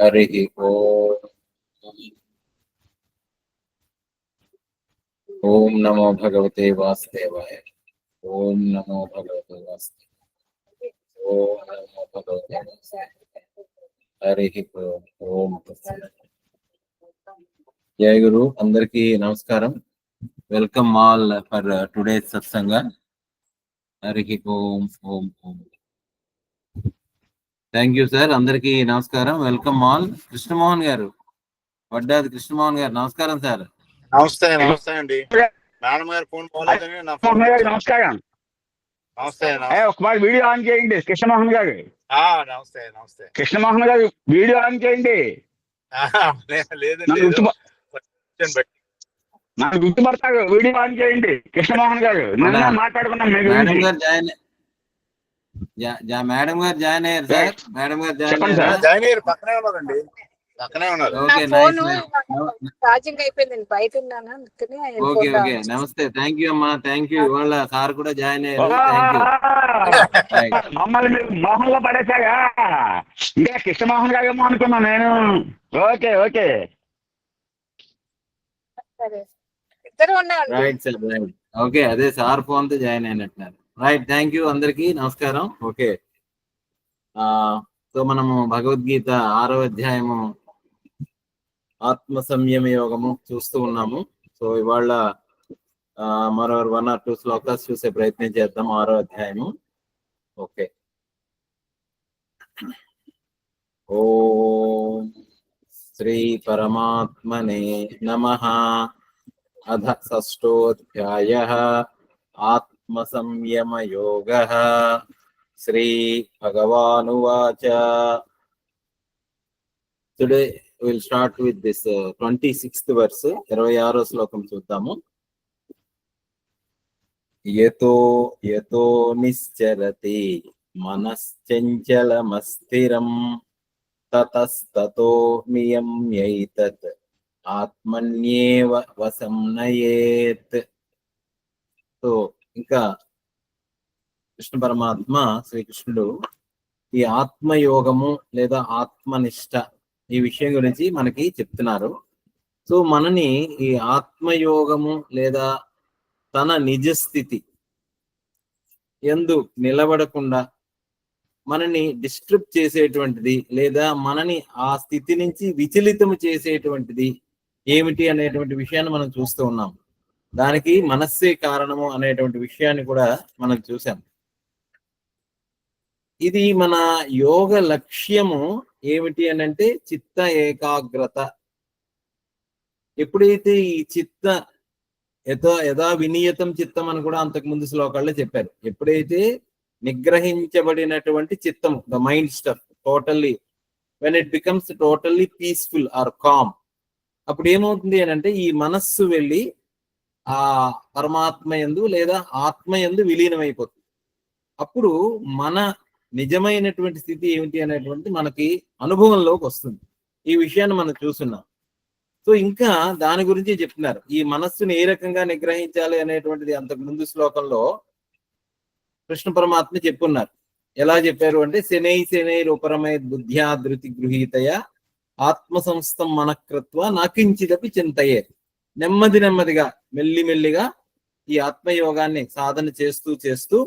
హరి ఓం నమో భగవతే వాసుదేవాయ. ఓం నమో భగవతే వాసుదేవాయ. ఓం నమో భగవతే వాసుదేవాయ. హరి ఓం. జయ గురు. అందరికీ నమస్కారం. Welcome all for today's satsang. Hari Om Om Om. Thank you sir. అందరికీ నమస్కారం. Welcome all. కృష్ణమోహన్ గారు, వడ్డాది కృష్ణమోహన్ గారు, నమస్కారం సార్. నమస్తే. నమస్తే అండి. మేడం గారు ఫోన్ పోలేదని నా ఫోన్. నమస్కారం. నమస్తే. ఒకసారి వీడియో ఆన్ చేయండి కృష్ణమోహన్ గారు. నమస్తే. నమస్తే కృష్ణమోహన్ గారు, వీడియో ఆన్ చేయండి. నాకు గుర్తుపడతారు. వీడియో ఆన్ చేయండి కృష్ణమోహన్ గారు. నిన్న మాట్లాడుకున్నాం. మేడం గారు జాయిన్ అయ్యారు సార్. మేడం గారు జాయిన్ అయ్యారు. పక్కనే ఉన్నారండి. పక్కనే ఉన్నారు. ఛార్జింగ్ అయిపోయింది, బయట ఉన్నాను. Okay okay. నమస్తే. థ్యాంక్ యూ అమ్మా. Thank you. ఇవాళ సార్ కూడా జాయిన్ అయ్యారు. మమ్మల్ని మీరు మోహన్ లో పడేసాగా. ఇంకా కృష్ణమోహన్ గారు ఏమో అనుకున్నా నేను. Okay okay. Right sir. Right. Okay. అదే సార్ ఫోన్ తో జాయిన్ అయినట్టున్నారు. రైట్. Thank you. అందరికి నమస్కారం. ఓకే. సో మనము భగవద్గీత 6వ అధ్యాయము ఆత్మ సంయమ యోగము చూస్తూ ఉన్నాము. సో ఇవాళ మరో 1 or 2 శ్లోకాలు చూసే ప్రయత్నం చేద్దాం. 6వ అధ్యాయము. ఓకే. ఓం శ్రీ పరమాత్మనే నమః. అథ షష్ఠోऽధ్యాయః ఆత్మ సంయమ యోగః. శ్రీ భగవానువాచ. Today we'll start with this 26th verse. 26వ శ్లోకం చూద్దాము. యతో యతో నిశ్చరతి మనశ్చంచలమస్థిరం తతస్తతో నియమ్యైతత్ ఆత్మన్యేవ వశం నయేత్. సో ఇంకా కృష్ణ పరమాత్మ శ్రీకృష్ణుడు ఈ ఆత్మయోగము లేదా ఆత్మనిష్ట ఈ విషయం గురించి మనకి చెప్తున్నారు. సో మనని ఈ ఆత్మయోగము లేదా తన నిజస్థితి యందు నిలబడకుండా మనని డిస్టర్బ్ చేసేటువంటిది లేదా మనని ఆ స్థితి నుంచి విచలితము చేసేటువంటిది ఏమిటి అనేటువంటి విషయాన్ని మనం చూస్తూ ఉన్నాం. దానికి మనస్సే కారణము అనేటువంటి విషయాన్ని కూడా మనం చూసాం. ఇది మన యోగ లక్ష్యము ఏమిటి అని అంటే చిత్త ఏకాగ్రత. ఎప్పుడైతే ఈ చిత్త యథా వినియతం చిత్తం అని కూడా అంతకు ముందు శ్లోకాల్లో చెప్పారు. ఎప్పుడైతే నిగ్రహించబడినటువంటి చిత్తము, the mind stuff totally, when it becomes totally peaceful or calm, అప్పుడు ఏమవుతుంది అని అంటే ఈ మనస్సు వెళ్ళి ఆ పరమాత్మ యందు లేదా ఆత్మ యందు విలీనమైపోతుంది. అప్పుడు మన నిజమైనటువంటి స్థితి ఏమిటి అనేటువంటి మనకి అనుభవంలోకి వస్తుంది. ఈ విషయాన్ని మనం చూస్తున్నాం. సో ఇంకా దాని గురించి చెప్తున్నారు. ఈ మనస్సుని ఏ రకంగా నిగ్రహించాలి అనేటువంటిది అంతకు ముందు శ్లోకంలో కృష్ణ పరమాత్మ చెప్పున్నారు. ఎలా చెప్పారు అంటే శనైర్ ఉపరమై బుద్ధ్యా ధృతి గృహీతయ ఆత్మ సంస్థం మనకృత్వ నాకించిదపి చింతయే. నెమ్మదిగా మెల్లిమెల్లిగా ఈ ఆత్మయోగాన్ని సాధన చేస్తూ చేస్తూ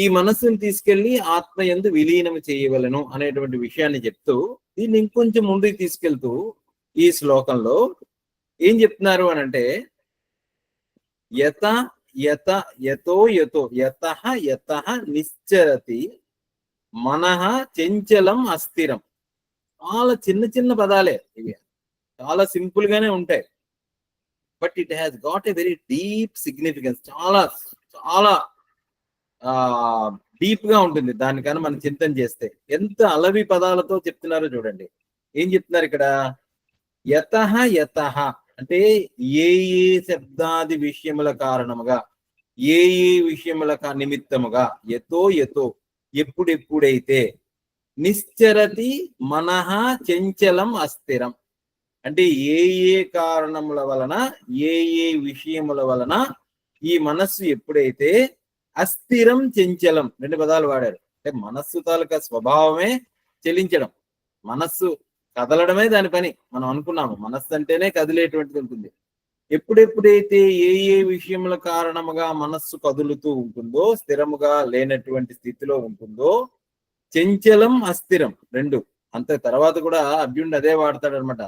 ఈ మనస్సుని తీసుకెళ్లి ఆత్మయందు విలీనం చేయవలను అనేటువంటి విషయాన్ని చెప్తూ దీన్ని ఇంకొంచెం ముందుకు తీసుకెళ్తూ ఈ శ్లోకంలో ఏం చెప్తున్నారు అని అంటే యతః నిశ్చరతి మనః చంచలం అస్థిరం. చాలా చిన్న చిన్న పదాలే ఇవి, చాలా సింపుల్ గానే ఉంటాయి. But it has got a very deep significance. చాలా చాలా డీప్ గా ఉంటుంది దానికన్నా మనం చింతన చేస్తే. ఎంత అలవి పదాలతో చెప్తున్నారో చూడండి. ఏం చెప్తున్నారు ఇక్కడ? యతః అంటే ఏ శబ్దాది విషయముల కారణముగా, ఏ విషయముల నిమిత్తముగా, యతో ఎప్పుడెప్పుడైతే, నిశ్చరతి మనః చంచలం అస్థిరం అంటే ఏ కారణముల వలన, ఏ విషయముల వలన ఈ మనస్సు ఎప్పుడైతే అస్థిరం చంచలం, 2 పదాలు వాడారు. అంటే మనస్సు తాలూకా స్వభావమే చలించడం. మనస్సు కదలడమే దాని పని. మనం అనుకున్నాము మనస్సు అంటేనే కదిలేటువంటిది ఉంటుంది. ఎప్పుడెప్పుడైతే ఏ ఏ విషయముల కారణముగా మనస్సు కదులుతూ ఉంటుందో, స్థిరముగా లేనటువంటి స్థితిలో ఉంటుందో, చంచలం అస్థిరం రెండు. అంతే తర్వాత కూడా అర్జునుడు అదే వాడతాడు అనమాట.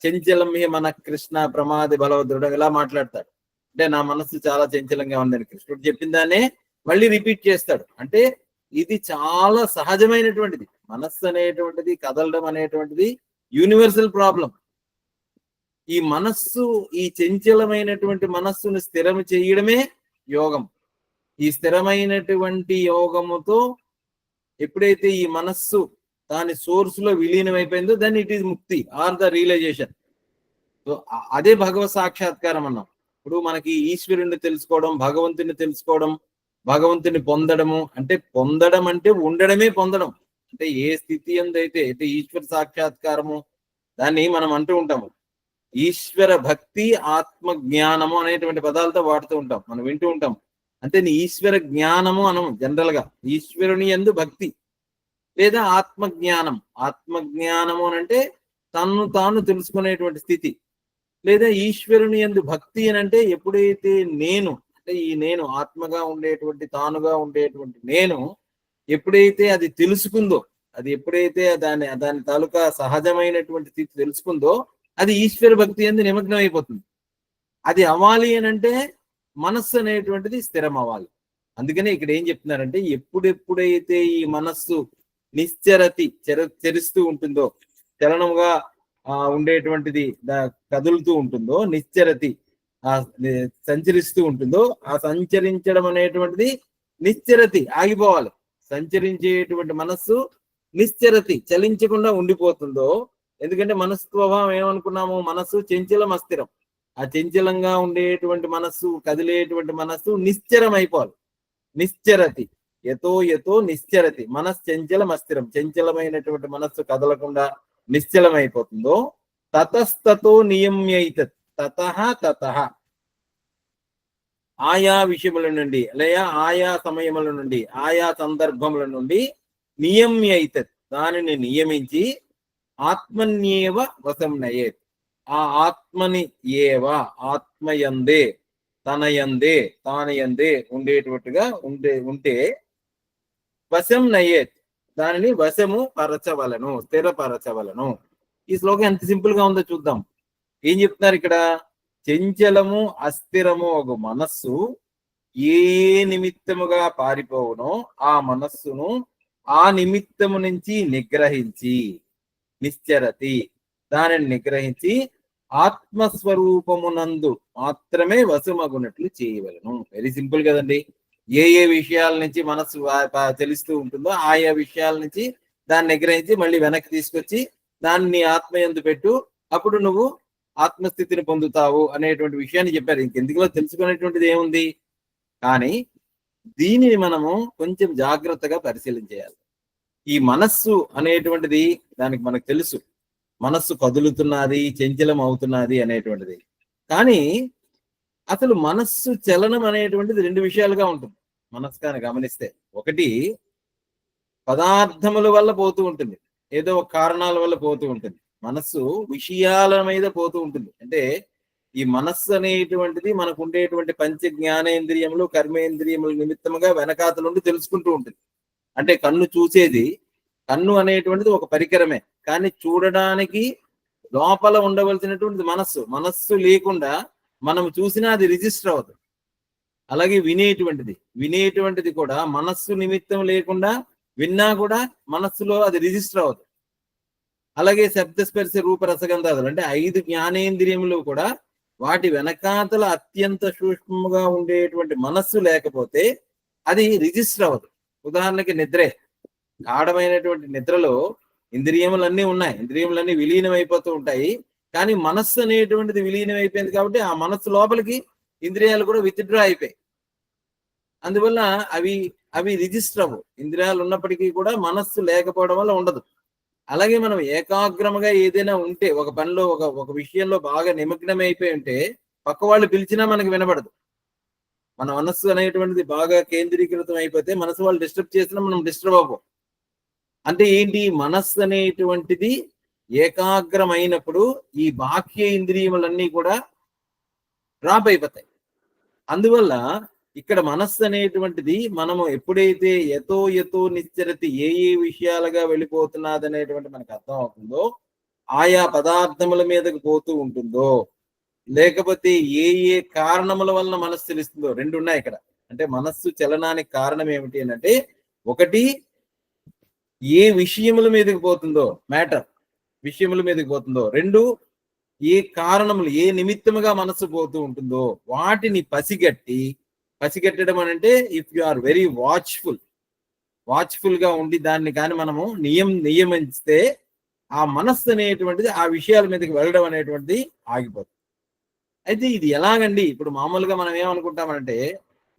చంచలం మన కృష్ణ ప్రమాది బలవద్రుడు ఇలా మాట్లాడతాడు. అంటే నా మనస్సు చాలా చంచలంగా ఉందని కృష్ణుడు చెప్పిన దాన్నే మళ్ళీ రిపీట్ చేస్తాడు. అంటే ఇది చాలా సహజమైనటువంటిది. మనస్సు అనేటువంటిది కదలడం అనేటువంటిది యూనివర్సల్ ప్రాబ్లం. ఈ మనస్సు, ఈ చంచలమైనటువంటి మనస్సును స్థిరం చేయడమే యోగం. ఈ స్థిరమైనటువంటి యోగముతో ఎప్పుడైతే ఈ మనస్సు దాని సోర్స్ లో విలీనం అయిపోయిందో దాన్ని ఇట్ ఈస్ ముక్తి ఆర్ ద రియలైజేషన్. సో అదే భగవత్ సాక్షాత్కారం అన్నాం. ఇప్పుడు మనకి ఈశ్వరుణ్ణి తెలుసుకోవడం, భగవంతుని తెలుసుకోవడం, భగవంతుని పొందడము అంటే పొందడం అంటే ఉండడమే పొందడం. అంటే ఏ స్థితి ఎందైతే అయితే ఈశ్వర సాక్షాత్కారము దాన్ని మనం అంటూ ఉంటాము. ఈశ్వర భక్తి, ఆత్మ జ్ఞానము అనేటువంటి పదాలతో వాడుతూ ఉంటాం, మనం వింటూ ఉంటాం. అంటే నీ ఈశ్వర జ్ఞానము అనము జనరల్ గా. ఈశ్వరుని యందు భక్తి లేదా ఆత్మజ్ఞానం. ఆత్మజ్ఞానము అని అంటే తన్ను తాను తెలుసుకునేటువంటి స్థితి. లేదా ఈశ్వరుని యందు భక్తి అని అంటే ఎప్పుడైతే నేను అంటే ఈ నేను ఆత్మగా ఉండేటువంటి తానుగా ఉండేటువంటి నేను ఎప్పుడైతే అది తెలుసుకుందో, అది ఎప్పుడైతే దాని తాలూకా సహజమైనటువంటి స్థితి తెలుసుకుందో అది ఈశ్వర భక్తి యందు నిమగ్నం అయిపోతుంది. అది అవ్వాలి అని అంటే మనస్సు అనేటువంటిది స్థిరం అవ్వాలి. అందుకనే ఇక్కడ ఏం చెప్తున్నారంటే ఎప్పుడెప్పుడైతే ఈ మనస్సు నిశ్చరతి చరిస్తూ ఉంటుందో, చలనముగా ఉండేటువంటిది కదులుతూ ఉంటుందో, నిశ్చరతి సంచరిస్తూ ఉంటుందో, ఆ సంచరించడం అనేటువంటిది నిశ్చరతి ఆగిపోవాలి. సంచరించేటువంటి మనస్సు నిశ్చరతి చలించకుండా ఉండిపోతుందో, ఎందుకంటే మనస్సు స్వభావం ఏమనుకున్నాము, మనస్సు చంచలం అస్థిరం. ఆ చంచలంగా ఉండేటువంటి మనస్సు, కదిలేటువంటి మనస్సు నిశ్చరం అయిపోవాలి. నిశ్చరతి యతో యతో నిశ్చరతి మనశ్చంచలం అస్థిరం. చంచలమైనటువంటి మనస్సు కదలకుండా నిశ్చలమైపోతుందో తతస్తతో నియమ్యైత తతః తతః ఆయా విషయముల నుండి లేదా ఆయా సమయముల నుండి ఆయా సందర్భముల నుండి నియమ్యైత దానిని నియమించి ఆత్మన్యేవ వశం నయేత్. ఆ ఆత్మని ఏవ ఆత్మయందే తనయందే తానయందే ఉండేటట్టుగా ఉంటే వశం నయేత్ దానిని వశము పరచవలను, స్థిరపరచవలను. ఈ శ్లోకం ఎంత సింపుల్ గా ఉందో చూద్దాం. ఏం చెప్తున్నారు ఇక్కడ? చంచలము అస్థిరము ఒక మనస్సు ఏ నిమిత్తముగా పారిపోవునో ఆ మనస్సును ఆ నిమిత్తము నుంచి నిగ్రహించి నిశ్చరతి దానిని నిగ్రహించి ఆత్మస్వరూపమునందు మాత్రమే వశమగునట్లు చేయవలను. వెరీ సింపుల్ కదండి. ఏ ఏ విషయాల నుంచి మనస్సు తెలుస్తూ ఉంటుందో ఆయా విషయాల నుంచి దాన్ని నిగ్రహించి మళ్ళీ వెనక్కి తీసుకొచ్చి దాన్ని ఆత్మయందు పెట్టు, అప్పుడు నువ్వు ఆత్మస్థితిని పొందుతావు అనేటువంటి విషయాన్ని చెప్పారు. ఇంకెందుకులో తెలుసుకునేటువంటిది ఏముంది? కానీ దీనిని మనము కొంచెం జాగ్రత్తగా పరిశీలించేయాలి. ఈ మనస్సు అనేటువంటిది దానికి మనకు తెలుసు, మనస్సు కదులుతున్నది, చంచలం అవుతున్నది అనేటువంటిది. కానీ అసలు మనస్సు చలనం అనేటువంటిది రెండు విషయాలుగా ఉంటుంది. మనస్సుని గమనిస్తే, ఒకటి పదార్థముల వల్ల పోతూ ఉంటుంది, ఏదో ఒక కారణాల వల్ల పోతూ ఉంటుంది. మనస్సు విషయాల మీద పోతూ ఉంటుంది. అంటే ఈ మనస్సు అనేటువంటిది మనకు ఉండేటువంటి పంచ జ్ఞానేంద్రియములు, కర్మేంద్రియముల నిమిత్తముగా వెనకాతల నుండి తెలుసుకుంటూ ఉంటుంది. అంటే కన్ను చూసేది, కన్ను అనేటువంటిది ఒక పరికరమే, కానీ చూడడానికి లోపల ఉండవలసినటువంటిది మనస్సు. మనస్సు లేకుండా మనం చూసినా అది రిజిస్టర్ అవ్వదు. అలాగే వినేటువంటిది కూడా మనస్సు నిమిత్తం లేకుండా విన్నా కూడా మనస్సులో అది రిజిస్టర్ అవ్వదు. అలాగే శబ్దస్పర్శ రూప రసగంధాదులు అంటే 5 జ్ఞానేంద్రియములు కూడా వాటి వెనకాతల అత్యంత సూక్ష్మంగా ఉండేటువంటి మనస్సు లేకపోతే అది రిజిస్టర్ అవ్వదు. ఉదాహరణకి నిద్రే, గాఢమైనటువంటి నిద్రలో ఇంద్రియములన్నీ ఉన్నాయి, ఇంద్రియములన్నీ విలీనం అయిపోతూ ఉంటాయి. కానీ మనస్సు అనేటువంటిది విలీనం అయిపోయింది కాబట్టి ఆ మనస్సు లోపలికి ఇంద్రియాలు కూడా విత్డ్రా అయిపోయాయి. అందువల్ల అవి రిజిస్టర్ అవ్వవు. ఇంద్రియాలు ఉన్నప్పటికీ కూడా మనస్సు లేకపోవడం వల్ల ఉండదు. అలాగే మనం ఏకాగ్రముగా ఏదైనా ఉంటే, ఒక పనిలో ఒక విషయంలో బాగా నిమగ్నం అయిపోయి ఉంటే పక్క వాళ్ళు పిలిచినా మనకు వినపడదు. మన మనస్సు అనేటువంటిది బాగా కేంద్రీకృతం అయిపోతే మనసు వాళ్ళు డిస్టర్బ్ చేసినా మనం డిస్టర్బ్ అవ్వం. అంటే ఏంటి, మనస్సు అనేటువంటిది ఏకాగ్రమైనప్పుడు ఈ బాహ్య ఇంద్రియములన్నీ కూడా డ్రాప్ అయిపోతాయి. అందువల్ల ఇక్కడ మనస్సు అనేటువంటిది మనము ఎప్పుడైతే యతో నిశ్చరతి ఏ విషయాలుగా వెళ్ళిపోతున్నది అనేటువంటి మనకు అర్థం అవుతుందో, ఆయా పదార్థముల మీదకి పోతూ ఉంటుందో, లేకపోతే ఏ కారణముల వలన మనస్సు తెలుస్తుందో, రెండు ఉన్నాయి ఇక్కడ. అంటే మనస్సు చలనానికి కారణం ఏమిటి అని అంటే, ఒకటి ఏ విషయముల మీదకి పోతుందో, మ్యాటర్ విషయముల మీదకి పోతుందో, రెండు ఏ కారణములు ఏ నిమిత్తముగా మనస్సు పోతూ ఉంటుందో వాటిని పసిగట్టడం అని అంటే, if you are very watchful గా ఉండి దాన్ని కానీ మనము నియమిస్తే ఆ మనస్సు అనేటువంటిది ఆ విషయాల మీదకి వెళ్ళడం అనేటువంటిది ఆగిపోతుంది. అయితే ఇది ఎలాగండి? ఇప్పుడు మామూలుగా మనం ఏమనుకుంటామంటే,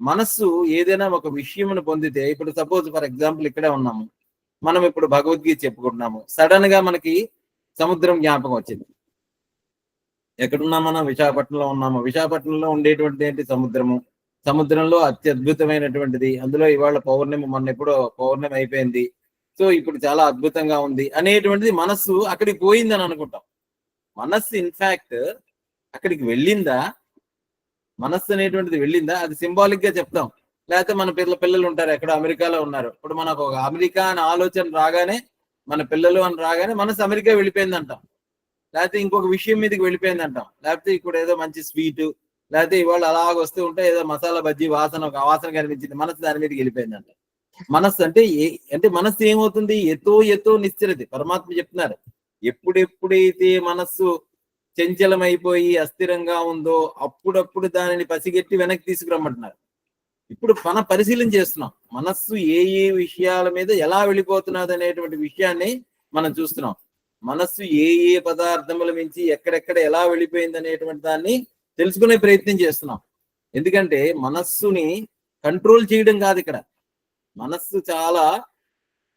మనస్సు ఏదైనా ఒక విషయమును పొందితే, ఇప్పుడు సపోజ్ ఫర్ ఎగ్జాంపుల్ ఇక్కడే ఉన్నాము, మనం ఇప్పుడు భగవద్గీత చెప్పుకుంటున్నాము, సడన్ గా మనకి సముద్రం జ్ఞాపకం వచ్చింది. ఎక్కడున్నాం మనం? విశాఖపట్నంలో ఉన్నాము. విశాఖపట్నంలో ఉండేటువంటిది ఏంటి? సముద్రంలో అత్యద్భుతమైనటువంటిది. అందులో ఇవాళ పౌర్ణమి, మొన్న ఎప్పుడో పౌర్ణమి అయిపోయింది, సో ఇప్పుడు చాలా అద్భుతంగా ఉంది అనేటువంటిది మనస్సు అక్కడికి పోయిందని అనుకుంటాం. మనస్సు ఇన్ఫాక్ట్ అక్కడికి వెళ్ళిందా? మనస్సు అనేటువంటిది వెళ్ళిందా? అది సింబాలిక్ గా చెప్తాం. లేకపోతే మన పిల్లలు ఉంటారు, ఎక్కడ అమెరికాలో ఉన్నారు, ఇప్పుడు మనకు ఒక అమెరికా అనే ఆలోచన రాగానే, మన పిల్లలు అని రాగానే మనసు అమెరికా వెళ్ళిపోయింది అంటాం, లేకపోతే ఇంకొక విషయం మీదకి వెళ్ళిపోయింది అంటాం, లేకపోతే ఇప్పుడు ఏదో మంచి స్వీట్, లేకపోతే ఇవాళ అలాగ వస్తూ ఉంటే ఏదో మసాలా బజ్జీ వాసన, ఒక వాసన కనిపించింది, మనసు దాని మీదకి వెళ్ళిపోయింది అంట. మనస్సు అంటే మనస్సు ఏమవుతుంది? యతో నిశ్చరతి. పరమాత్మ చెప్తున్నారు, ఎప్పుడెప్పుడైతే మనస్సు చంచలమైపోయి అస్థిరంగా ఉందో అప్పుడప్పుడు దానిని పసిగట్టి వెనక్కి తీసుకురమ్మంటున్నారు. ఇప్పుడు మన పరిశీలన చేస్తున్నాం, మనస్సు ఏ విషయాల మీద ఎలా వెళ్ళిపోతున్నది అనేటువంటి విషయాన్ని మనం చూస్తున్నాం. మనస్సు ఏ పదార్థముల నుంచి ఎక్కడెక్కడ ఎలా వెళ్ళిపోయింది అనేటువంటి దాన్ని తెలుసుకునే ప్రయత్నం చేస్తున్నాం. ఎందుకంటే మనస్సుని కంట్రోల్ చేయడం కాదు ఇక్కడ. మనస్సు చాలా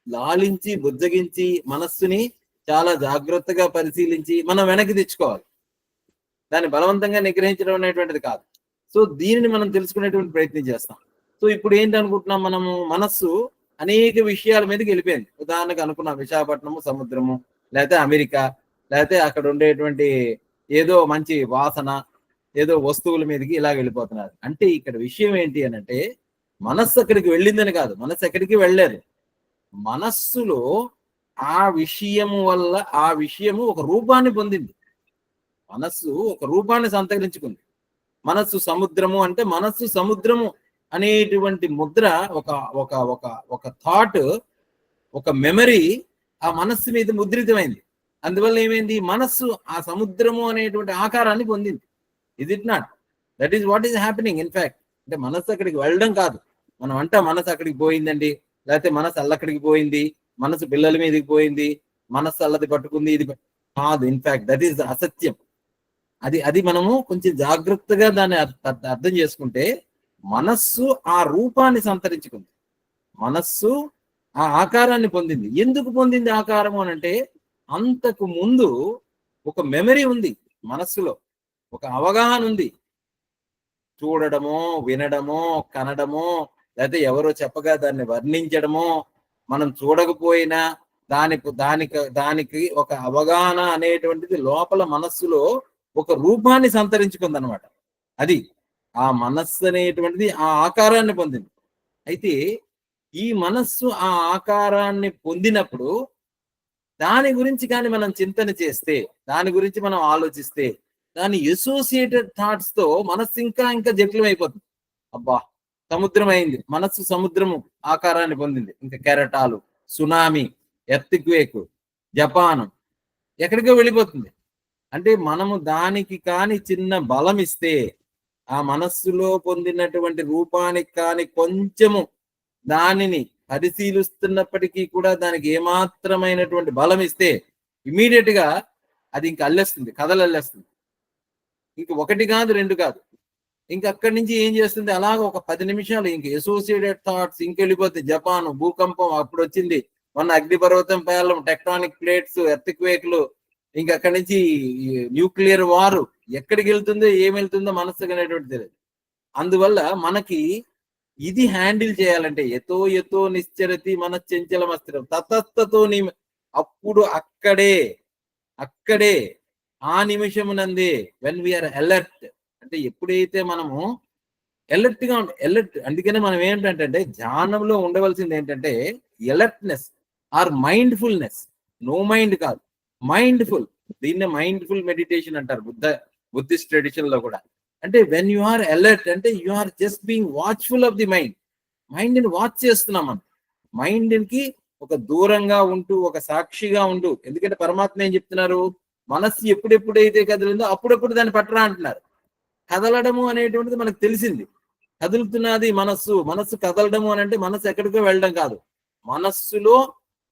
లాలించి బుజ్జగించి మనస్సుని చాలా జాగ్రత్తగా పరిశీలించి మనం వెనక్కి తెచ్చుకోవాలి. దాన్ని బలవంతంగా నిగ్రహించడం అనేటువంటిది కాదు. సో దీనిని మనం తెలుసుకునేటువంటి ప్రయత్నం చేస్తాం. సో ఇప్పుడు ఏంటి అనుకుంటున్నాం మనము? మనస్సు అనేక విషయాల మీదకి వెళ్ళిపోయింది. ఉదాహరణకు అనుకున్నాం విశాఖపట్నము, సముద్రము, లేకపోతే అమెరికా, లేకపోతే అక్కడ ఉండేటువంటి ఏదో మంచి వాసన, ఏదో వస్తువుల మీదకి ఇలా వెళ్ళిపోతున్నారు. అంటే ఇక్కడ విషయం ఏంటి అని అంటే, మనస్సు అక్కడికి వెళ్ళిందని కాదు, మనస్సు ఎక్కడికి వెళ్ళలేదు. మనస్సులో ఆ విషయము వల్ల ఆ విషయము ఒక రూపాన్ని పొందింది. మనస్సు ఒక రూపాన్ని సంతరించుకుంది. మనస్సు సముద్రము అంటే, మనస్సు సముద్రము అనేటువంటి ముద్ర, ఒక ఒక ఒక ఒక థాట్, ఒక మెమరీ ఆ మనస్సు మీద ముద్రితమైంది. అందువల్ల ఏమైంది? మనస్సు ఆ సముద్రము అనేటువంటి ఆకారాన్ని పొందింది. Is it not? That is what is happening in fact. అంటే మనస్సు అక్కడికి వెళ్ళడం కాదు. మనం అంటా మనస్సు అక్కడికి పోయిందండి, లేకపోతే మనస్సు అల్లక్కడికి పోయింది, మనసు పిల్లల మీదకి పోయింది, మనస్సు అల్లది పట్టుకుంది, ఇది కాదు. ఇన్ఫాక్ట్ దట్ ఈస్ అసత్యం. అది మనము కొంచెం జాగ్రత్తగా దాన్ని అర్థం చేసుకుంటే, మనస్సు ఆ రూపాన్ని సంతరించుకుంది, మనస్సు ఆ ఆకారాన్ని పొందింది. ఎందుకు పొందింది ఆకారము అని అంటే, అంతకు ముందు ఒక మెమరీ ఉంది మనస్సులో, ఒక అవగాహన ఉంది. చూడడమో, వినడమో, కనడమో, లేకపోతే ఎవరో చెప్పగా దాన్ని వర్ణించడమో, మనం చూడకపోయినా దానికి ఒక అవగాహన అనేటువంటిది లోపల మనస్సులో ఒక రూపాన్ని సంతరించుకుందనమాట. అది ఆ మనస్సు అనేటువంటిది ఆ ఆకారాన్ని పొందింది. అయితే ఈ మనస్సు ఆ ఆకారాన్ని పొందినప్పుడు దాని గురించి కానీ మనం చింతన చేస్తే, దాని గురించి మనం ఆలోచిస్తే, దాని అసోసియేటెడ్ థాట్స్ తో మనస్సు ఇంకా జటిలమైపోతుంది. అబ్బా, సముద్రం అయింది, మనస్సు సముద్రము ఆకారాన్ని పొందింది. ఇంకా కెరటాలు, సునామీ, ఎర్త్క్వేక్, జపాను, ఎక్కడికో వెళ్ళిపోతుంది. అంటే మనము దానికి కాని చిన్న బలం ఇస్తే, ఆ మనస్సులో పొందినటువంటి రూపానికి కాని కొంచెము దానిని పరిశీలిస్తున్నప్పటికీ కూడా దానికి ఏమాత్రమైనటువంటి బలం ఇస్తే, ఇమీడియట్ గా అది ఇంకా అల్లేస్తుంది, కథలు అల్లేస్తుంది. ఇంక ఒకటి కాదు, రెండు కాదు, ఇంక అక్కడి నుంచి ఏం చేస్తుంది, అలాగ ఒక 10 నిమిషాలు ఇంక అసోసియేటెడ్ థాట్స్ ఇంకెళ్ళిపోతే, జపాను భూకంపం అప్పుడు వచ్చింది, మొన్న అగ్నిపర్వతం పేలడం, టెక్టానిక్ ప్లేట్స్, ఎర్త్క్వేక్లు, ఇంక అక్కడి నుంచి న్యూక్లియర్ వారు, ఎక్కడికి వెళ్తుందో ఏమి వెళ్తుందో మనస్సుకు అనేటువంటి తెలియదు. అందువల్ల మనకి ఇది హ్యాండిల్ చేయాలంటే యతో యతో నిశ్చరతి మన చంచలమస్త్రం తతస్తతో అప్పుడు అక్కడే ఆ నిమిషమునందే వెన్ వీఆర్ అలర్ట్, అంటే ఎప్పుడైతే మనము అలర్ట్ గా అలర్ట్, అందుకనే మనం ఏంటంటే ధ్యానంలో ఉండవలసింది ఏంటంటే alertness or mindfulness. No mind కాదు, మైండ్ఫుల్. దీన్నే మైండ్ఫుల్ మెడిటేషన్ అంటారు బుద్ధిస్ట్ ట్రెడిషన్ లో కూడా. అంటే వెన్ యు ఆర్ అలర్ట్ అంటే you are just being watchful of the mind. Mind ని వాచ్ చేస్తున్నాం మనం, మైండ్ కి ఒక దూరంగా ఉంటూ ఒక సాక్షిగా ఉంటూ. ఎందుకంటే పరమాత్మ ఏం చెప్తున్నారు, మనస్సు ఎప్పుడెప్పుడైతే కదిలిందో అప్పుడప్పుడు దాన్ని పట్టరా అంటున్నారు. కదలడము అనేటువంటిది మనకు తెలిసింది, కదులుతున్నది మనస్సు కదలడము అని అంటే మనస్సు ఎక్కడికో వెళ్ళడం కాదు, మనస్సులో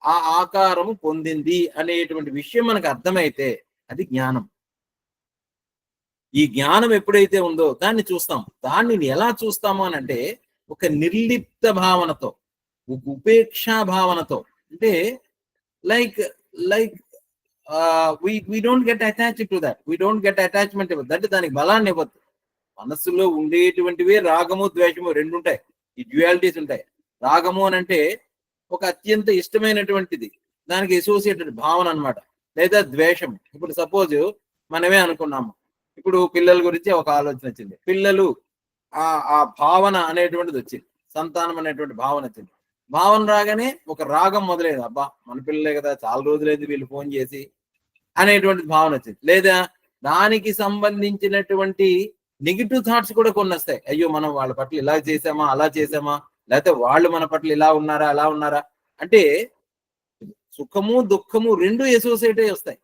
ఆ ఆకారము పొందింది అనేటువంటి విషయం మనకు అర్థమైతే అది జ్ఞానం. ఈ జ్ఞానం ఎప్పుడైతే ఉందో దాన్ని చూస్తాం. దాన్ని ఎలా చూస్తాము అని అంటే ఒక నిర్లిప్త భావనతో, ఒక ఉపేక్షా భావనతో. అంటే like we don't get attached to that, we don't get attachment to that. దానికి బలాన్ని ఇవ్వద్దు. మనస్సులో ఉండేటువంటివే రాగము ద్వేషము రెండు ఉంటాయి, ఈ డ్యుయాలిటీస్ ఉంటాయి. రాగము అని అంటే ఒక అత్యంత ఇష్టమైనటువంటిది, దానికి అసోసియేటెడ్ భావన అన్నమాట. లేదా ద్వేషం, ఇప్పుడు సపోజ్ మనమే అనుకున్నాము, ఇప్పుడు పిల్లల గురించి ఒక ఆలోచన వచ్చింది, పిల్లలు ఆ భావన అనేటువంటిది వచ్చింది, సంతానం అనేటువంటి భావన వచ్చింది. భావన రాగానే ఒక రాగం మొదలైంది, అబ్బా మన పిల్లలే కదా, చాలా రోజులైంది వీళ్ళు ఫోన్ చేసి అనేటువంటి భావన వచ్చింది. లేదా దానికి సంబంధించినటువంటి నెగిటివ్ థాట్స్ కూడా కొన్ని వస్తాయి. అయ్యో మనం వాళ్ళ పట్ల ఇలా చేసామా అలా చేసామా, లేకపోతే వాళ్ళు మన పట్ల ఇలా ఉన్నారా అలా ఉన్నారా. అంటే సుఖము దుఃఖము రెండు అసోసియేట్ అయి వస్తాయి.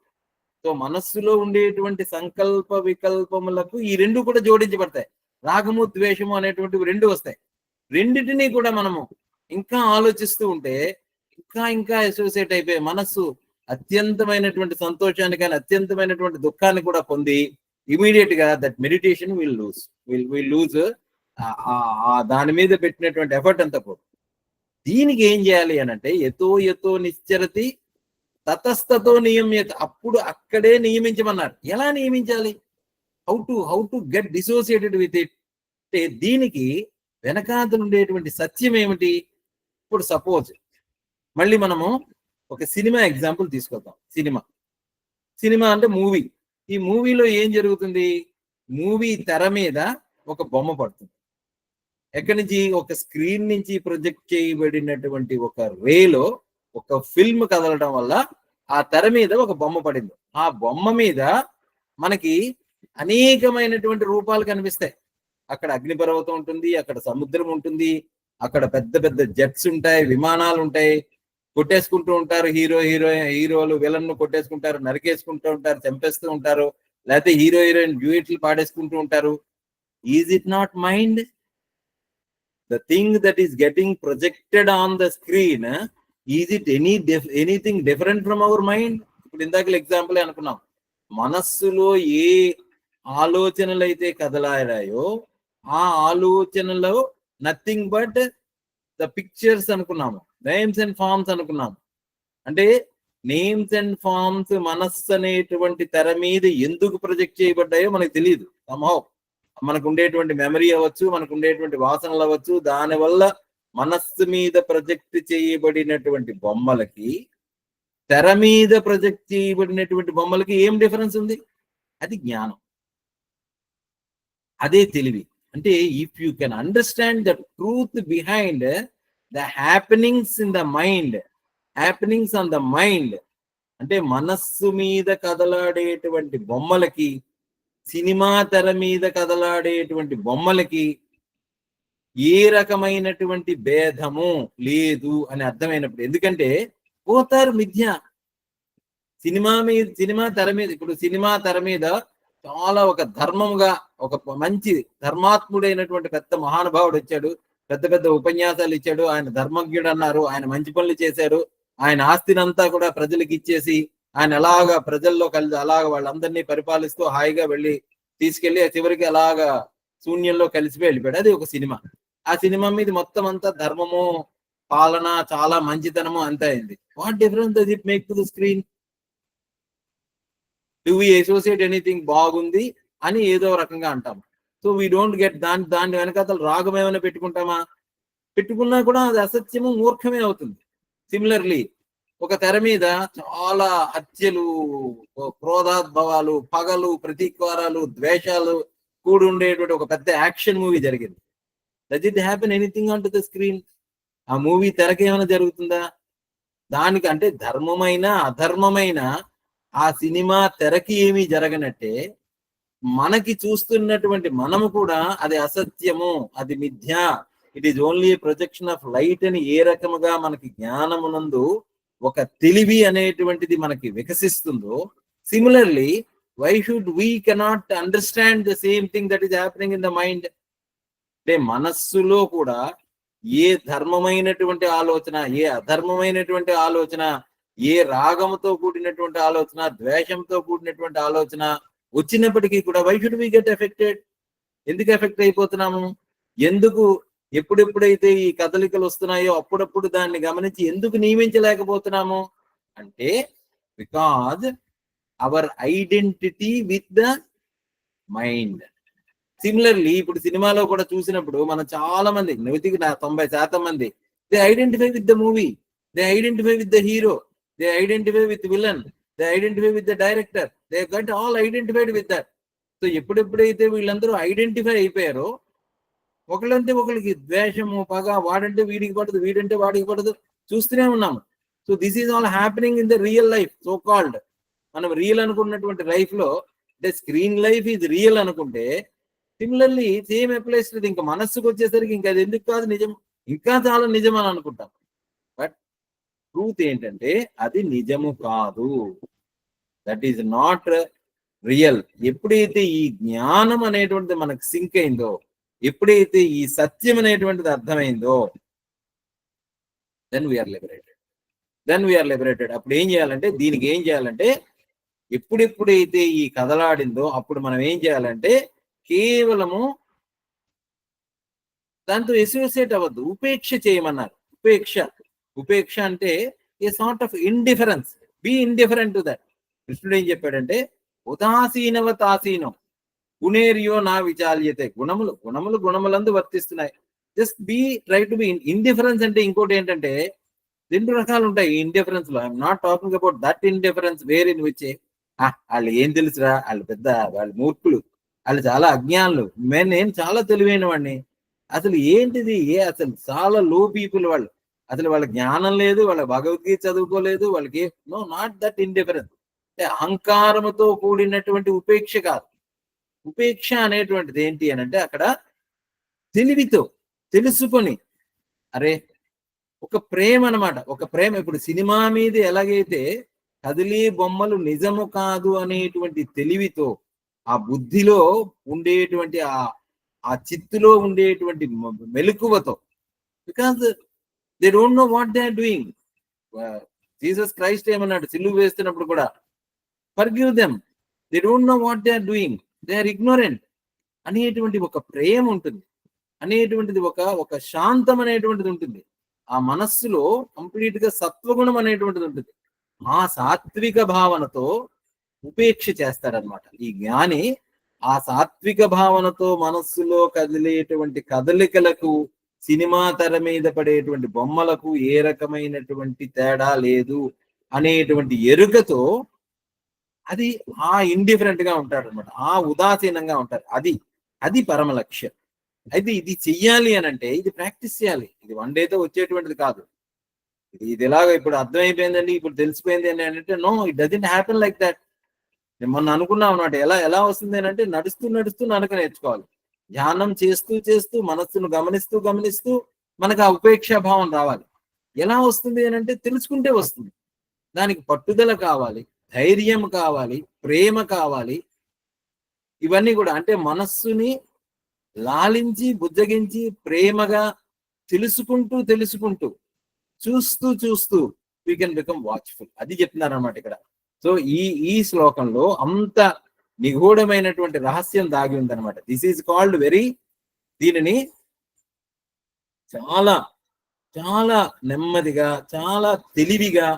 సో మనస్సులో ఉండేటువంటి సంకల్ప వికల్పములకు ఈ రెండు కూడా జోడించబడతాయి. రాగము ద్వేషము అనేటువంటివి రెండు వస్తాయి. రెండిటినీ కూడా మనము ఇంకా ఆలోచిస్తూ ఉంటే ఇంకా అసోసియేట్ అయిపోయి మనస్సు అత్యంతమైనటువంటి సంతోషాన్ని కానీ అత్యంతమైనటువంటి దుఃఖాన్ని కూడా పొంది ఇమీడియట్ గా దట్ మెడిటేషన్ విల్ లూజ్ దాని మీద పెట్టినటువంటి ఎఫర్ట్ అంతా కూడా. దీనికి ఏం చేయాలి అని అంటే యతో నిశ్చరతి తతస్తతో నియమ్యత, అప్పుడు అక్కడే నియమించమన్నారు. ఎలా నియమించాలి, how to get dissociated with it. అంటే దీనికి వెనకాతలు ఉండేటువంటి సత్యం ఏమిటి. ఇప్పుడు సపోజ్ మళ్ళీ మనము ఒక సినిమా ఎగ్జాంపుల్ తీసుకొద్దాం. సినిమా అంటే మూవీ. ఈ మూవీలో ఏం జరుగుతుంది, మూవీ తెర మీద ఒక బొమ్మ పడుతుంది. ఎక్కడి నుంచి, ఒక స్క్రీన్ నుంచి ప్రొజెక్ట్ చేయబడినటువంటి ఒక రేలో ఒక ఫిల్మ్ కదలడం వల్ల ఆ తెర మీద ఒక బొమ్మ పడింది. ఆ బొమ్మ మీద మనకి అనేకమైనటువంటి రూపాలు కనిపిస్తాయి. అక్కడ అగ్నిపర్వతం ఉంటుంది, అక్కడ సముద్రం ఉంటుంది, అక్కడ పెద్ద పెద్ద జెట్స్ ఉంటాయి, విమానాలు ఉంటాయి, కొట్టేసుకుంటూ ఉంటారు హీరోలు విలన్ ను కొట్టేసుకుంటారు, నరికేసుకుంటూ ఉంటారు, చంపేస్తూ ఉంటారు, లేకపోతే హీరోయిన్ డ్యూయెట్లు పాడేసుకుంటూ ఉంటారు. Is it not mind? The thing that is getting projected on the screen, is it anything different from our mind? ఇప్పుడు ఇందాక ఎగ్జాంపుల్ అనుకున్నాం, మనస్సులో ఏ ఆలోచనలు అయితే కదలాడాయో ఆ ఆలోచనలో నథింగ్ బట్ ద పిక్చర్స్ అనుకున్నాము, నేమ్స్ అండ్ ఫార్మ్స్ అనుకున్నాము. అంటే నేమ్స్ అండ్ ఫార్మ్స్ మనస్సు అనేటువంటి తెర మీద ఎందుకు ప్రొజెక్ట్ చేయబడ్డాయో మనకు తెలియదు. somehow మనకు ఉండేటువంటి మెమరీ అవ్వచ్చు, మనకు ఉండేటువంటి వాసనలు అవ్వచ్చు, దానివల్ల మనస్సు మీద ప్రొజెక్ట్ చేయబడినటువంటి బొమ్మలకి తెర మీద ప్రొజెక్ట్ చేయబడినటువంటి బొమ్మలకి ఏం డిఫరెన్స్ ఉంది? అది జ్ఞానం, అదే తెలివి. అంటే if you can understand the truth behind the happenings in the mind, happenings on the mind, అంటే మనస్సు మీద కదలాడేటువంటి బొమ్మలకి సినిమా తెర మీద కదలాడేటువంటి బొమ్మలకి ఏ రకమైనటువంటి భేదము లేదు అని అర్థమైనప్పుడు. ఎందుకంటే పోతారు మిథ్య. సినిమా తెర మీద, ఇప్పుడు సినిమా తెర మీద చాలా ఒక ధర్మంగా ఒక మంచి ధర్మాత్ముడైనటువంటి పెద్ద మహానుభావుడు వచ్చాడు, పెద్ద పెద్ద ఉపన్యాసాలు ఇచ్చాడు, ఆయన ధర్మజ్ఞుడు అన్నారు, ఆయన మంచి పనులు చేశారు, ఆయన ఆస్తినంతా కూడా ప్రజలకు ఇచ్చేసి ఆయన అలాగా ప్రజల్లో కలిసి అలాగా వాళ్ళందరినీ పరిపాలిస్తూ హాయిగా తీసుకెళ్లి చివరికి అలాగా శూన్యంలో కలిసిపోయి వెళ్ళిపోయాడు. అది ఒక సినిమా. ఆ సినిమా మీద మొత్తం అంతా ధర్మము, పాలన, చాలా మంచితనము అంతా అయింది. What difference does it make to the screen? Do we associate anything బాగుంది అని ఏదో రకంగా అంటాము. సో వీ డోంట్ గెట్ దాని వెనకాతలు రాగం ఏమైనా పెట్టుకుంటామా? పెట్టుకున్నా కూడా అది అసత్యము, మూర్ఖమే అవుతుంది. సిమిలర్లీ ఒక తెర మీద చాలా హత్యలు, క్రోధాద్భవాలు, పగలు, ప్రతీకారాలు, ద్వేషాలు కూడి ఉండేటువంటి ఒక పెద్ద యాక్షన్ మూవీ జరిగింది. Does it happen anything on to the screen? ఆ మూవీ తెరకి ఏమైనా జరుగుతుందా? దానికి అంటే ధర్మమైన అధర్మమైన ఆ సినిమా తెరకి ఏమీ జరగనట్టే మనకి చూస్తున్నటువంటి మనము కూడా అది అసత్యము, అది మిథ్య, it is only projection of light అని ఏ రకముగా మనకి జ్ఞానమునందు ఒక తెలివి అనేటువంటిది మనకి వికసిస్తుందో, similarly why should we cannot understand the same thing that is happening in the mind? అంటే మనస్సులో కూడా ఏ ధర్మమైనటువంటి ఆలోచన, ఏ అధర్మమైనటువంటి ఆలోచన, ఏ రాగంతో కూడినటువంటి ఆలోచన, ద్వేషంతో కూడినటువంటి ఆలోచన వచ్చినప్పటికీ కూడా why should we get affected? ఎందుకు ఎఫెక్ట్ అయిపోతున్నాము? ఎందుకు ఎప్పుడెప్పుడైతే ఈ కదలికలు వస్తున్నాయో అప్పుడప్పుడు దాన్ని గమనించి ఎందుకు నియమించలేకపోతున్నాము అంటే because our identity with the mind. Similarly ఇప్పుడు సినిమాలో కూడా చూసినప్పుడు మనం చాలా మంది, 90% మంది they identify with the movie, they identify with the hero, they identify with villain, they identify with the director, they got all identified with that. So ఎప్పుడెప్పుడైతే వీళ్ళందరూ ఐడెంటిఫై అయిపోయారో ఒకళ్ళంటే ఒకరికి ద్వేషము, పగ, వాడంటే వీడికి పడదు, వీడంటే వాడికి పడదు, చూస్తూనే ఉన్నాము. So this is all happening in the real life, so called. మనం రియల్ అనుకున్నటువంటి లైఫ్ లో అంటే స్క్రీన్ లైఫ్ ఇది రియల్ అనుకుంటే, సిమిలర్లీ సేమ్ అప్లైస్ టు ఇంకా మనస్సుకు వచ్చేసరికి ఇంకా అది ఎందుకు కాదు, నిజం, ఇంకా చాలా నిజం అని అనుకుంటాం. బట్ ట్రూత్ ఏంటంటే అది నిజము కాదు, దట్ ఈజ్ నాట్ రియల్. ఎప్పుడైతే ఈ జ్ఞానం అనేటువంటిది మనకు సింక్ అయిందో, ఎప్పుడైతే ఈ సత్యం అనేటువంటిది అర్థమైందో, దెన్ వీఆర్ లిబరేటెడ్. అప్పుడు ఏం చేయాలంటే, దీనికి ఏం చేయాలంటే, ఎప్పుడెప్పుడైతే ఈ కదలాడిందో అప్పుడు మనం ఏం చేయాలంటే కేవలము దాంతో అసోసియేట్ అవ్వద్దు, ఉపేక్ష చేయమన్నారు. ఉపేక్ష అంటే a sort of indifference, be indifferent to that. కృష్ణుడు ఏం చెప్పాడంటే ఉదాసీనవతాసీనం గుణేర్యో నా విచాల్యతే. గుణములందు వర్తిస్తున్నాయి. Just be try to be indifference. అంటే ఇంకోటి ఏంటంటే 2 రకాలు ఉంటాయి ఈ ఇండిఫరెన్స్ లో. I'm not talking about that indifference where in which వాళ్ళు ఏం తెలుసురా, వాళ్ళు మూర్ఖులు, వాళ్ళు చాలా అజ్ఞానులు, నేను చాలా తెలివైన వాడిని, అసలు ఏంటిది, అసలు చాలా లో పీపుల్ వాళ్ళు, అసలు వాళ్ళ జ్ఞానం లేదు, వాళ్ళ భగవద్గీత చదువుకోలేదు, వాళ్ళకి నో, నాట్ దట్ ఇండిఫరెన్స్. అంటే అహంకారముతో కూడినటువంటి ఉపేక్ష కాదు. ఉపేక్ష అనేటువంటిది ఏంటి అని అంటే అక్కడ తెలివితో తెలుసుకొని, అరే ఒక ప్రేమ అనమాట, ఒక ప్రేమ. ఇప్పుడు సినిమా మీద ఎలాగైతే కదిలే బొమ్మలు నిజము కాదు అనేటువంటి తెలివితో, ఆ బుద్ధిలో ఉండేటువంటి ఆ చిత్తులో ఉండేటువంటి మెలకువతో, because they don't know what they are doing. Jesus Christ ఏమన్నాడు సిలువ వేస్తున్నప్పుడు కూడా, forgive them, they don't know what they are doing, they are ignorant అనేటువంటి ఒక ప్రేమ ఉంటుంది, అనేటువంటిది ఒక శాంతం అనేటువంటిది ఉంటుంది. ఆ మనస్సులో కంప్లీట్ గా సత్వగుణం అనేటువంటిది ఉంటుంది. ఆ సాత్విక భావనతో ఉపేక్ష చేస్తాడనమాట ఈ జ్ఞాని. ఆ సాత్విక భావనతో మనస్సులో కదిలేటువంటి కదలికలకు, సినిమా తెర మీద పడేటువంటి బొమ్మలకు ఏ రకమైనటువంటి తేడా లేదు అనేటువంటి ఎరుకతో అది ఆ ఇండిఫరెంట్ గా ఉంటాడు అనమాట, ఆ ఉదాసీనంగా ఉంటారు. అది పరమ లక్ష్యం. అయితే ఇది చెయ్యాలి అని అంటే ఇది ప్రాక్టీస్ చేయాలి. ఇది 1 డేతో వచ్చేటువంటిది కాదు. ఇది ఎలాగ ఇప్పుడు అర్థమైపోయిందండి, ఇప్పుడు తెలిసిపోయింది అని అంటే, no, it doesn't happen like that. మొన్న అనుకున్నాం అనమాట, ఎలా వస్తుంది అని అంటే నడుస్తూ నడక నేర్చుకోవాలి. ధ్యానం చేస్తూ మనస్సును గమనిస్తూ మనకు ఆ ఉపేక్షా భావం రావాలి. ఎలా వస్తుంది అని అంటే తెలుసుకుంటే వస్తుంది. దానికి పట్టుదల కావాలి, ధైర్యం కావాలి, ప్రేమ కావాలి. ఇవన్నీ కూడా అంటే మనస్సుని లాలించి బుజ్జగించి ప్రేమగా తెలుసుకుంటూ చూస్తూ వీ కెన్ బికమ్ వాచ్ఫుల్. అది చెప్తున్నారు అనమాట ఇక్కడ. సో ఈ శ్లోకంలో అంత నిగూఢమైనటువంటి రహస్యం దాగి ఉందన్నమాట. దిస్ ఈజ్ కాల్డ్ దీనిని చాలా చాలా నెమ్మదిగా, చాలా తెలివిగా,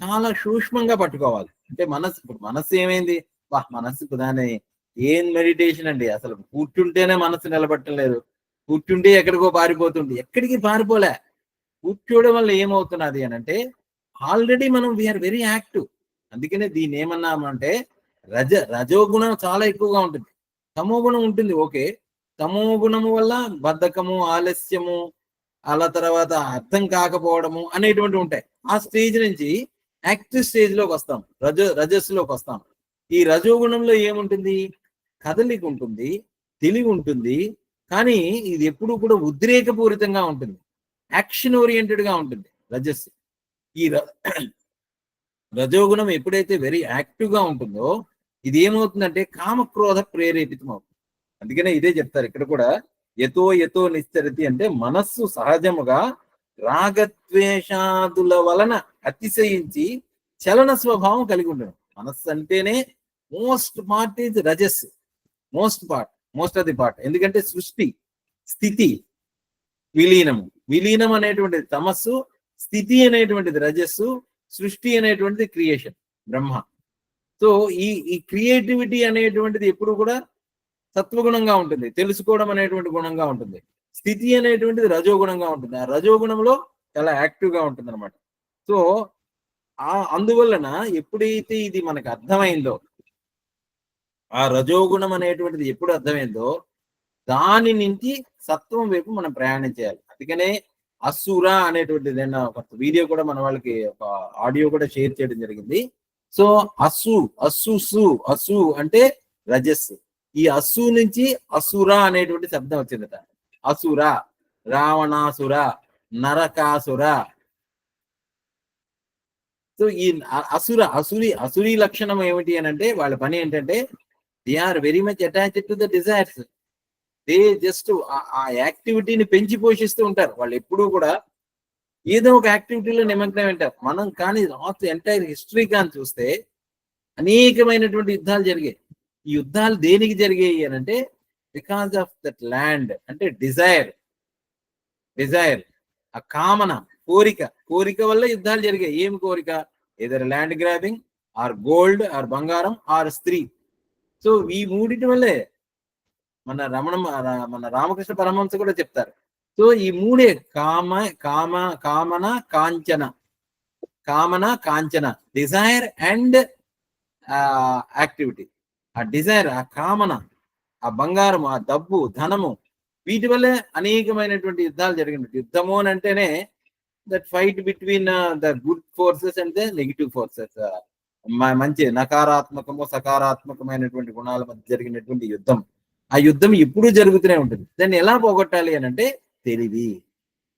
చాలా సూక్ష్మంగా పట్టుకోవాలి. అంటే మనస్సు ఏమైంది, మనస్సుకు దాని ఏం మెడిటేషన్ అండి, అసలు కూర్చుంటేనే మనస్సు నిలబట్టడం లేదు. కూర్చుంటే ఎక్కడికో పారిపోతుంది. ఎక్కడికి పారిపోలే. కూర్చోవడం వల్ల ఏమవుతున్నది అని అంటే ఆల్రెడీ మనం వీఆర్ వెరీ యాక్టివ్. అందుకనే దీన్ని ఏమన్నామంటే రజోగుణం చాలా ఎక్కువగా ఉంటుంది, తమో గుణం ఉంటుంది. ఓకే, తమో గుణము వల్ల బద్ధకము, ఆలస్యము, అలా తర్వాత అర్థం కాకపోవడము అనేటువంటి ఉంటాయి. ఆ స్టేజ్ నుంచి యాక్టివ్ స్టేజ్ లోకి వస్తాం, రజస్సులోకి వస్తాం. ఈ రజోగుణంలో ఏముంటుంది? కదలిక ఉంటుంది, తెలివి ఉంటుంది, కానీ ఇది ఎప్పుడు కూడా ఉద్రేకపూరితంగా ఉంటుంది, యాక్షన్ ఓరియంటెడ్ గా ఉంటుంది రజస్సు. ఈ రజోగుణం ఎప్పుడైతే వెరీ యాక్టివ్ గా ఉంటుందో ఇది ఏమవుతుందంటే కామక్రోధ ప్రేరేపితం అవుతుంది. అందుకనే ఇదే చెప్తారు ఇక్కడ కూడా, యతో నిశ్చరతి అంటే మనస్సు సహజముగా రాగద్వేషాదుల వలన అతిశయించి చలన స్వభావం కలిగి ఉండడం. మనస్సు అంటేనే most part is rajas, most of the part. ఎందుకంటే సృష్టి, స్థితి, విలీనం అనేటువంటిది తమస్సు, స్థితి అనేటువంటిది రజస్సు, సృష్టి అనేటువంటిది క్రియేషన్, బ్రహ్మ. సో ఈ క్రియేటివిటీ అనేటువంటిది ఎప్పుడు కూడా సత్వగుణంగా ఉంటుంది, తెలుసుకోవడం అనేటువంటి గుణంగా ఉంటుంది. స్థితి అనేటువంటిది రజోగుణంగా ఉంటుంది, ఆ రజోగుణంలో చాలా యాక్టివ్ గా ఉంటుంది అనమాట. సో అందువలన ఎప్పుడైతే ఇది మనకు అర్థమైందో, ఆ రజోగుణం అనేటువంటిది ఎప్పుడు అర్థమైందో దాని నుంచి సత్వం వైపు మనం ప్రయాణం చేయాలి. అందుకనే అసుర అనేటువంటిది నేను ఒక వీడియో కూడా మన వాళ్ళకి ఒక ఆడియో కూడా షేర్ చేయడం జరిగింది. సో అసు అంటే రజస్సు. ఈ అసు నుంచి అసుర అనేటువంటి శబ్దం వచ్చిందట. అసుర, రావణాసుర, నరకాసుర. సో ఈ అసురి లక్షణం ఏమిటి అని అంటే వాళ్ళ పని ఏంటంటే they are very much attached to the desires. They just ఆ యాక్టివిటీని పెంచి పోషిస్తూ ఉంటారు. వాళ్ళు ఎప్పుడూ కూడా ఏదో ఒక యాక్టివిటీలో నిమగ్నం ఉంటారు. మనం కానీ ఎంటైర్ హిస్టరీ కానీ చూస్తే అనేకమైనటువంటి యుద్ధాలు జరిగాయి. ఈ యుద్ధాలు దేనికి జరిగాయి అని అంటే బికాస్ ఆఫ్ దట్ ల్యాండ్, అంటే డిజైర్, ఆ కామన, కోరిక వల్ల యుద్ధాలు జరిగాయి. ఏం కోరిక? Either land grabbing, or gold, or బంగారం, ఆర్ స్త్రీ. సో ఈ మూడింటి వల్లే మన రామకృష్ణ పరమహంస కూడా చెప్తారు. సో ఈ మూడే కామన కాంచన, డిజైర్ అండ్ యాక్టివిటీ. ఆ డిజైర్, ఆ కామన, ఆ బంగారం, ఆ డబ్బు, ధనము, వీటి వల్లే అనేకమైనటువంటి యుద్ధాలు జరిగినట్టు. యుద్ధము అని అంటేనే that fight between the good forces and the negative forces, మంచి నకారాత్మకము సకారాత్మకమైనటువంటి గుణాల మధ్య జరిగినటువంటి యుద్ధం. ఆ యుద్ధం ఎప్పుడూ జరుగుతూనే ఉంటుంది. దాన్ని ఎలా పోగొట్టాలి అని అంటే తెలివి,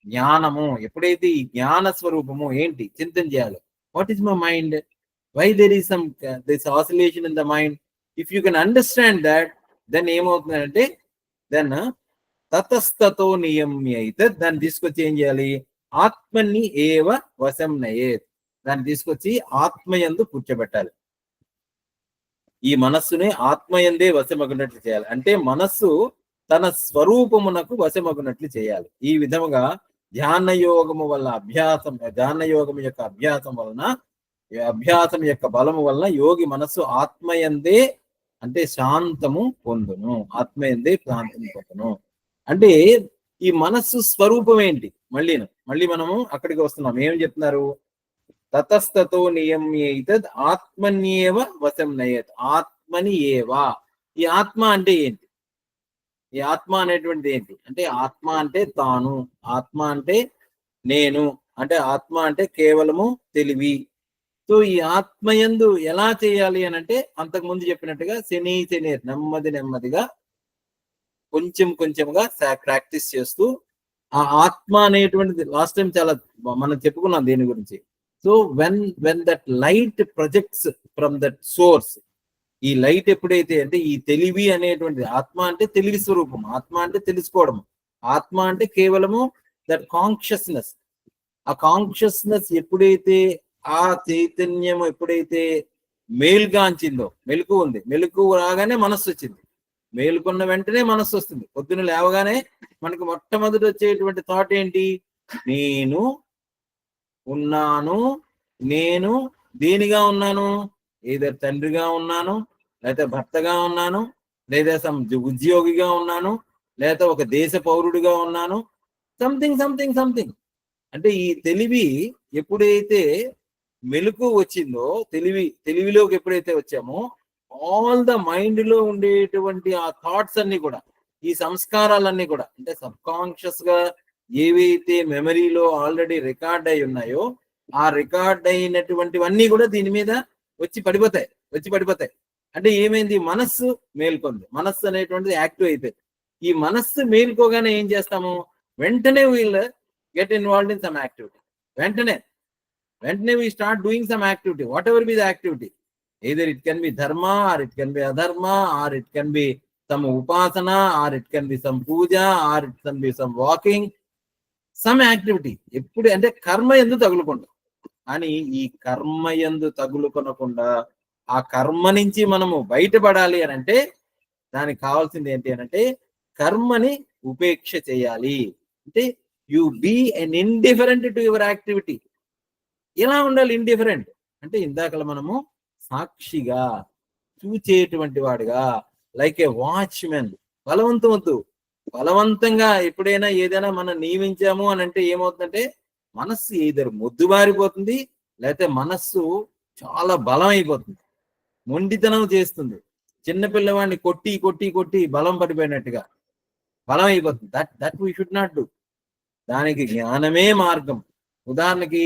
జ్ఞానము. ఎప్పుడైతే ఈ జ్ఞాన స్వరూపము ఏంటి చింతన చేయాలి. What is my mind, why there is some this oscillation in the mind. If you can understand that, then ఏమవుతుందంటే దెన్ తతస్తతో నియమ్యైతే దాన్ని తీసుకొచ్చి ఏం చేయాలి? ఆత్మని ఏవ వశం నయేత్, దాన్ని తీసుకొచ్చి ఆత్మయందు కూర్చోబెట్టాలి. ఈ మనస్సుని ఆత్మయందే వశమగునట్లు చేయాలి. అంటే మనస్సు తన స్వరూపమునకు వశమగునట్లు చేయాలి. ఈ విధముగా ధ్యాన యోగము వల్ల ధ్యాన యోగం యొక్క అభ్యాసం యొక్క బలము వలన యోగి మనస్సు ఆత్మయందే అంటే శాంతము పొందును, ఆత్మయందే శాంతము పొందును. అంటే ఈ మనస్సు స్వరూపం ఏంటి? మళ్ళీ మనము అక్కడికి వస్తున్నాం. ఏం చెప్తున్నారు? తతస్తతో నియమ్యేతద్ ఆత్మన్యేవ వశం నయేత్. ఆత్మని ఏవా. ఈ ఆత్మ అంటే ఏంటి? ఈ ఆత్మ అనేటువంటిది ఏంటి అంటే ఆత్మ అంటే తాను, ఆత్మ అంటే నేను, అంటే ఆత్మ అంటే కేవలము తెలివి. సో ఈ ఆత్మయందు ఎలా చేయాలి అని అంటే అంతకు ముందు చెప్పినట్టుగా శని నెమ్మదిగా కొంచెంగా ప్రాక్టీస్ చేస్తూ ఆ ఆత్మ అనేటువంటిది లాస్ట్ టైం చాలా మనం చెప్పుకున్నాం దీని గురించి. So when that light projects from that source, ఈ లైట్ ఎప్పుడైతే అంటే ఈ తెలివి అనేటువంటిది, ఆత్మ అంటే తెలివి స్వరూపం, ఆత్మ అంటే తెలుసుకోవడం, ఆత్మ అంటే కేవలము దట్ కాన్షియస్నెస్. ఆ కాన్షియస్నెస్ ఎప్పుడైతే ఆ చైతన్యం ఎప్పుడైతే మేల్గాంచిందో, మెలకు ఉంది, మెలకు రాగానే మనస్సు వచ్చింది, మేలుకున్న వెంటనే మనస్సు వస్తుంది. పొద్దున లేవగానే మనకి మొట్టమొదటి వచ్చేటువంటి థాట్ ఏంటి? నేను ఉన్నాను. నేను దేనిగా ఉన్నాను? ఏదో తండ్రిగా ఉన్నాను, లేదా భర్తగా ఉన్నాను, లేదా ఉద్యోగిగా ఉన్నాను, లేదా ఒక దేశ పౌరుడిగా ఉన్నాను, సంథింగ్. అంటే ఈ తెలివి ఎప్పుడైతే మెలకు వచ్చిందో, తెలివిలోకి ఎప్పుడైతే వచ్చామో, ఆల్ ద మైండ్ లో ఉండేటువంటి ఆ థాట్స్ అన్ని కూడా, ఈ సంస్కారాలన్నీ కూడా, అంటే సబ్ కాన్షియస్ గా ఏవైతే మెమరీలో ఆల్రెడీ రికార్డ్ అయి ఉన్నాయో, ఆ రికార్డ్ అయినటువంటివన్నీ కూడా దీని మీద వచ్చి పడిపోతాయి. అంటే ఏమైంది, మనస్సు మేల్కొంది, మనస్సు అనేటువంటిది యాక్టివ్ అయిపోయింది. ఈ మనస్సు మేల్కోగానే ఏం చేస్తాము, వెంటనే వీళ్ళు get involved in some activity. వెంటనే we start doing some activity, whatever be the activity. Either it can be dharma, or it can be adharma, or it can be some upasana, or it can be some puja, or it can be some walking, some activity. ఎప్పుడు అంటే కర్మ యందు తగులుకుండా, కానీ ఈ కర్మ యందు తగులుకొనకుండా ఆ కర్మ నుంచి మనము బయటపడాలి అని అంటే దానికి కావాల్సింది ఏంటి అని అంటే కర్మని ఉపేక్ష చేయాలి. అంటే you be an indifferent to your activity. ఎలా ఉండాలి ఇండిఫరెంట్ అంటే, ఇందాక మనము సాక్షిగా చూచేటువంటి వాడుగా, లైక్ ఏ వాచ్మెన్. బలవంతంగా ఎప్పుడైనా ఏదైనా మనం నియమించాము అని అంటే ఏమవుతుందంటే మనస్సు ఏదరు మొద్దుబారిపోతుంది, లేకపోతే మనస్సు చాలా బలం అయిపోతుంది, మొండితనం చేస్తుంది. చిన్నపిల్లవాడిని కొట్టి బలం పడిపోయినట్టుగా బలం అయిపోతుంది. That we should not do. దానికి జ్ఞానమే మార్గం. ఉదాహరణకి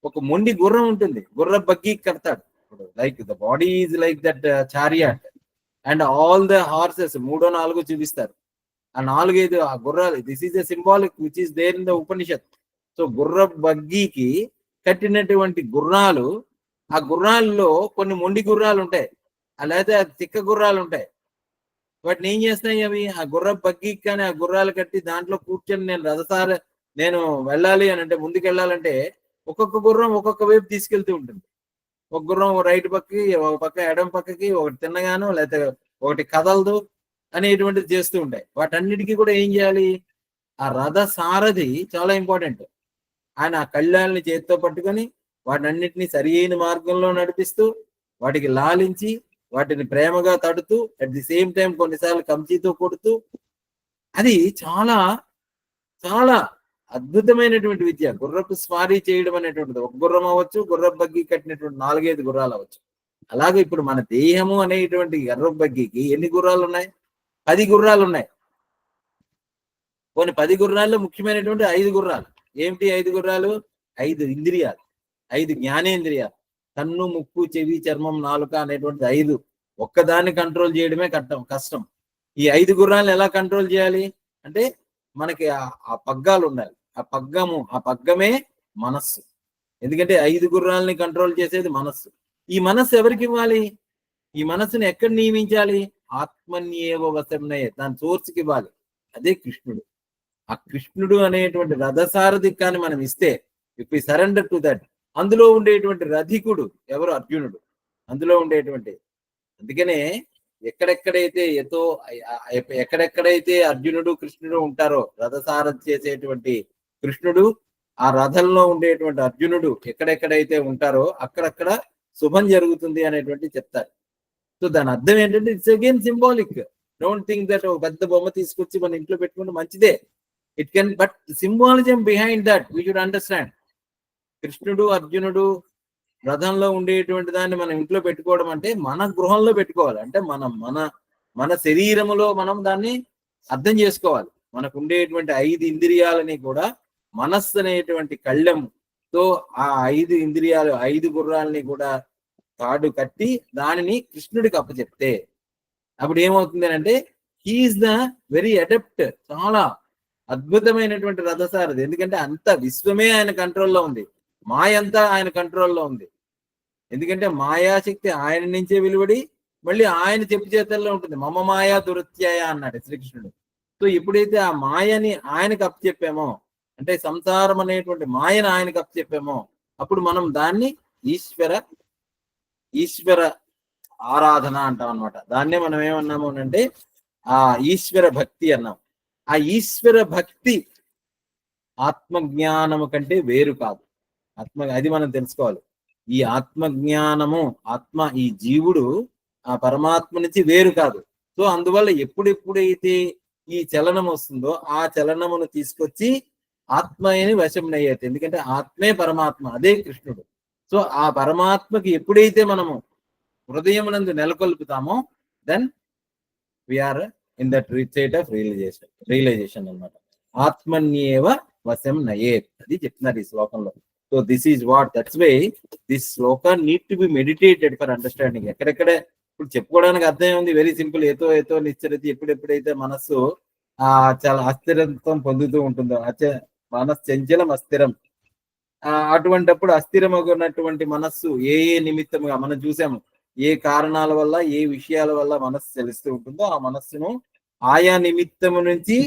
ఒక మొండి గుర్రం ఉంటుంది, గుర్ర బగ్గి కడతాడు. Like the body is like that chariot and all the horses 3-4 చూపిస్తారు. ఆ 4-5 ఆ గుర్రాలు, this is a symbolic which is there in the Upanishad. So గుర్ర బగ్గీకి కట్టినటువంటి గుర్రాలు, ఆ గుర్రాల్లో కొన్ని మొండి గుర్రాలు ఉంటాయి, అలాగే తిక్క గుర్రాలు ఉంటాయి. వాటిని ఏం చేస్తాయి అవి, ఆ గుర్ర బగ్గీకి కానీ ఆ గుర్రాలు కట్టి దాంట్లో కూర్చొని నేను వెళ్ళాలి అని అంటే, ముందుకు వెళ్ళాలంటే ఒక్కొక్క గుర్రం ఒక్కొక్క వైపు తీసుకెళ్తూ ఉంటుంది. ఒక గుర్రం రైట్ పక్కకి, ఒక పక్క ఎడం పక్కకి, ఒకటి తిన్నగాను లేకపోతే ఒకటి కదలదు అనేటువంటిది చేస్తూ ఉంటాయి. వాటన్నిటికీ కూడా ఏం చేయాలి, ఆ రథ సారథి చాలా ఇంపార్టెంట్. ఆయన ఆ కళ్యాణ్ని చేతితో పట్టుకొని వాటన్నిటిని సరి అయిన మార్గంలో నడిపిస్తూ, వాటికి లాలించి, వాటిని ప్రేమగా తడుతూ, అట్ ది సేమ్ టైం కొన్నిసార్లు కంచితో కొడుతూ, అది చాలా చాలా అద్భుతమైనటువంటి విద్య. గుర్రపు స్వారీ చేయడం అనేటువంటిది, ఒక గుర్రం అవ్వచ్చు, గుర్రపు బగ్గి కట్టినటువంటి 4-5 గుర్రాలు అవ్వచ్చు. అలాగే ఇప్పుడు మన దేహము అనేటువంటి గుర్రపు బగ్గికి ఎన్ని గుర్రాలు ఉన్నాయి, 10 గుర్రాలు ఉన్నాయి. కొన్ని 10 గుర్రాల్లో ముఖ్యమైనటువంటి 5 గుర్రాలు. ఏమిటి 5 గుర్రాలు? 5 ఇంద్రియాలు, 5 జ్ఞానేంద్రియాలు, కన్ను, ముక్కు, చెవి, చర్మం, నాలుక అనేటువంటిది 5. ఒక్కదాన్ని కంట్రోల్ చేయడమే కష్టం. ఈ 5 గుర్రాలను ఎలా కంట్రోల్ చేయాలి అంటే మనకి ఆ పగ్గాలు ఉండాలి. ఆ పగ్గమే మనస్సు. ఎందుకంటే 5 గుర్రాలని కంట్రోల్ చేసేది మనస్సు. ఈ మనస్సు ఎవరికి ఇవ్వాలి? ఈ మనస్సుని ఎక్కడ నియమించాలి? ఆత్మన్యేవ వశంనయే, దాని సోర్స్కి ఇవ్వాలి. అదే కృష్ణుడు. ఆ కృష్ణుడు అనేటువంటి రథసారథి కానీ మనం ఇస్తే, if we surrender to that, అందులో ఉండేటువంటి రథికుడు ఎవరు? అర్జునుడు. అందులో ఉండేటువంటి, అందుకనే ఎక్కడెక్కడైతే అర్జునుడు కృష్ణుడు ఉంటారో, రథసారథి చేసేటువంటి కృష్ణుడు, ఆ రథంలో ఉండేటువంటి అర్జునుడు ఎక్కడెక్కడైతే ఉంటారో అక్కడక్కడ శుభం జరుగుతుంది అనేటువంటి చెప్తారు. సో దాని అర్థం ఏంటంటే it's again symbolic. Don't think that ఒక పెద్ద బొమ్మ తీసుకొచ్చి మన ఇంట్లో పెట్టుకుంటే మంచిదే. It can, but symbolism behind that we should understand. కృష్ణుడు, అర్జునుడు రథంలో ఉండేటువంటి దాన్ని మనం ఇంట్లో పెట్టుకోవడం అంటే మన గృహంలో పెట్టుకోవాలి. అంటే మన శరీరములో మనం దాన్ని అర్థం చేసుకోవాలి. మనకు ఉండేటువంటి 5 ఇంద్రియాలని కూడా మనస్సు అనేటువంటి కళ్ళెంతో ఆ 5 ఇంద్రియాలు, 5 గుర్రాలని కూడా తాడు కట్టి దానిని కృష్ణుడికి అప్పచెప్తే అప్పుడు ఏమవుతుంది అంటే హీఈస్ ద వెరీ అడెప్ట్. చాలా అద్భుతమైనటువంటి రథసారథి. ఎందుకంటే అంత విశ్వమే ఆయన కంట్రోల్లో ఉంది, మాయ అంతా ఆయన కంట్రోల్లో ఉంది. ఎందుకంటే మాయాశక్తి ఆయన నుంచే వెలువడి మళ్ళీ ఆయన చెప్పు చేతల్లో ఉంటుంది. మమ మాయా దురత్యాయ అన్నాడు శ్రీకృష్ణుడు. సో ఎప్పుడైతే ఆ మాయని ఆయనకు అప్పచెప్పామో, అంటే సంసారం అనేటువంటి మాయను ఆయనకు అప్పచెప్పామో, అప్పుడు మనం దాన్ని ఈశ్వర ఆరాధన అంటాం అనమాట. దాన్నే మనం ఏమన్నాము అంటే ఆ ఈశ్వర భక్తి అన్నాం. ఆ ఈశ్వర భక్తి ఆత్మజ్ఞానము కంటే వేరు కాదు. అది మనం తెలుసుకోవాలి. ఈ ఆత్మజ్ఞానము, ఈ జీవుడు ఆ పరమాత్మ నుంచి వేరు కాదు. సో అందువల్ల ఎప్పుడెప్పుడైతే ఈ చలనం వస్తుందో ఆ చలనమును తీసుకొచ్చి ఆత్మని వశంనయ్యేది. ఎందుకంటే ఆత్మే పరమాత్మ, అదే కృష్ణుడు. సో ఆ పరమాత్మకి ఎప్పుడైతే మనము హృదయమునందు నెలకొల్పుతామో then we are in that state of realization అన్నమాట. ఆత్మన్యేవ వశం నయేత్, అది చెప్తున్నారు ఈ శ్లోకంలో. So this is what, that's why this shloka need to be meditated for understanding. ఎక్కడెక్కడే ఇప్పుడు చెప్పుకోవడానికి అర్థం ఉంది, వెరీ సింపుల్. ఏతో నిశ్చరతి, ఎప్పుడెప్పుడైతే మనస్సు చాలా అస్థిరత్వం పొందుతూ ఉంటుందో, మనస్సు చంచలం అస్థిరం, అటువంటిప్పుడు అస్థిరమగున్నటువంటి మనస్సు ఏ నిమిత్తముగా మనం చూసాము, ఏ కారణాల వల్ల ఏ విషయాల వల్ల మనస్సు చలిస్తూ ఉంటుందో ఆ మనస్సును ఆయా నిమిత్తము నుంచి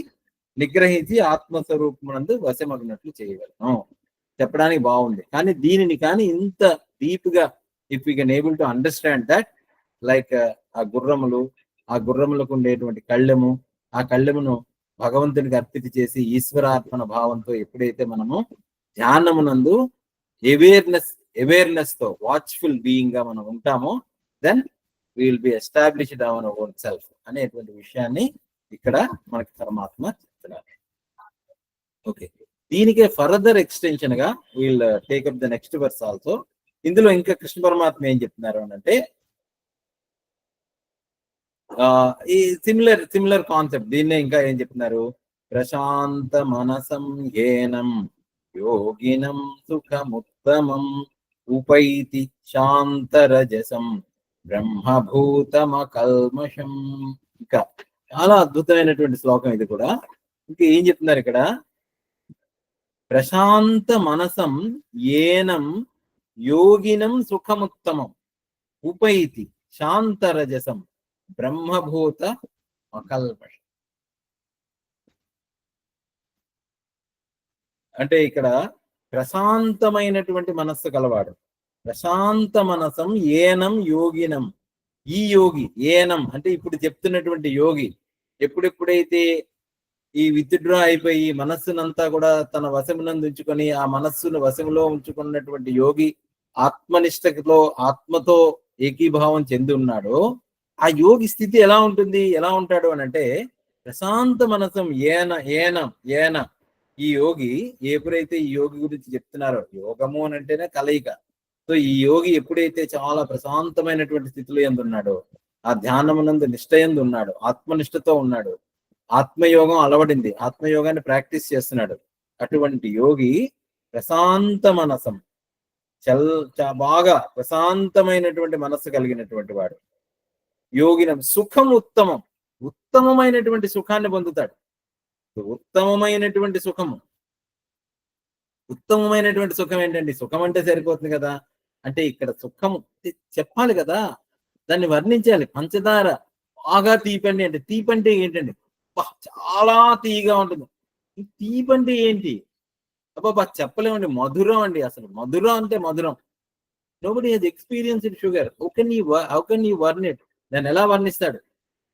నిగ్రహించి ఆత్మస్వరూపమునందు వశమగినట్లు చేయగలను. చెప్పడానికి బాగుంది, కానీ దీనిని కానీ ఇంత డీప్ గా if you can able to understand that, like ఆ గుర్రములకు ఉండేటువంటి కళ్ళెము, ఆ కళ్ళెమును భగవంతునికి అర్పిత చేసి ఈశ్వరార్పణ భావంతో ఎప్పుడైతే మనము ధ్యానమునందు అవేర్నెస్ తో వాచ్ఫుల్ బీయింగ్ గా మనం ఉంటామో, then will be established our own self అనేటువంటి విషయాన్ని ఇక్కడ మనకి పరమాత్మ చెప్తున్నారు. ఓకే, దీనికే ఫర్దర్ ఎక్స్టెన్షన్ గా we'll take up the next verse also. ఇందులో ఇంకా కృష్ణ పరమాత్మ ఏం చెప్తున్నారు అంటే, ఈ సిమిలర్ కాన్సెప్ట్, దీన్నే ఇంకా ఏం చెప్తున్నారు, ప్రశాంత మనసం ఏనం యోగినం సుఖముత్తమం ఉపైతి శాంతరజసం బ్రహ్మభూతమకల్మషం. ఇంకా చాలా అద్భుతమైనటువంటి శ్లోకం ఇది కూడా. ఇంకా ఏం చెప్తున్నారు ఇక్కడ, ప్రశాంత మనసం ఏనం యోగినం సుఖముత్తమం ఉపైతి శాంతరజసం బ్రహ్మభూత అకల్మషం. అంటే ఇక్కడ ప్రశాంతమైనటువంటి మనస్సు కలవాడు, ప్రశాంత మనసం ఏనం యోగినం, ఈ యోగి ఏనం అంటే ఇప్పుడు చెప్తున్నటువంటి యోగి ఎప్పుడెప్పుడైతే ఈ విత్డ్రా అయిపోయి మనస్సునంతా కూడా తన వశమునందు ఉంచుకొని ఆ మనస్సును వశములో ఉంచుకున్నటువంటి యోగి ఆత్మనిష్టలో ఆత్మతో ఏకీభావం చెంది ఉన్నాడో ఆ యోగి స్థితి ఎలా ఉంటుంది, ఎలా ఉంటాడు అని అంటే, ప్రశాంత మనసం ఏన ఈ యోగి ఎప్పుడైతే ఈ యోగి గురించి చెప్తున్నారో, యోగము అని అంటేనే కలయిక. సో ఈ యోగి ఎప్పుడైతే చాలా ప్రశాంతమైనటువంటి స్థితిలో ఎందున్నాడో, ఆ ధ్యానమునందు నిష్ఠయందు ఉన్నాడు, ఆత్మనిష్టతో ఉన్నాడు, ఆత్మయోగం అలవడింది, ఆత్మయోగాన్ని ప్రాక్టీస్ చేస్తున్నాడు, అటువంటి యోగి ప్రశాంత మనసం బాగా ప్రశాంతమైనటువంటి మనస్సు కలిగినటువంటి వాడు. యోగినం సుఖం ఉత్తమం, ఉత్తమమైనటువంటి సుఖాన్ని పొందుతాడు. ఉత్తమమైనటువంటి సుఖము, ఉత్తమమైనటువంటి సుఖం ఏంటండి, సుఖం అంటే సరిపోతుంది కదా అంటే ఇక్కడ సుఖము చెప్పాలి కదా, దాన్ని వర్ణించాలి. పంచదార బాగా తీపండి అంటే, తీపంటే ఏంటండి, చాలా తీయగా ఉంటుంది. తీపంటే ఏంటి, అబ్బా చెప్పలేమండి, మధురం అండి. అసలు మధురం అంటే మధురం. Nobody has experienced sugar, how can you వర్న్ ఇట్, దాన్ని ఎలా వర్ణిస్తాడు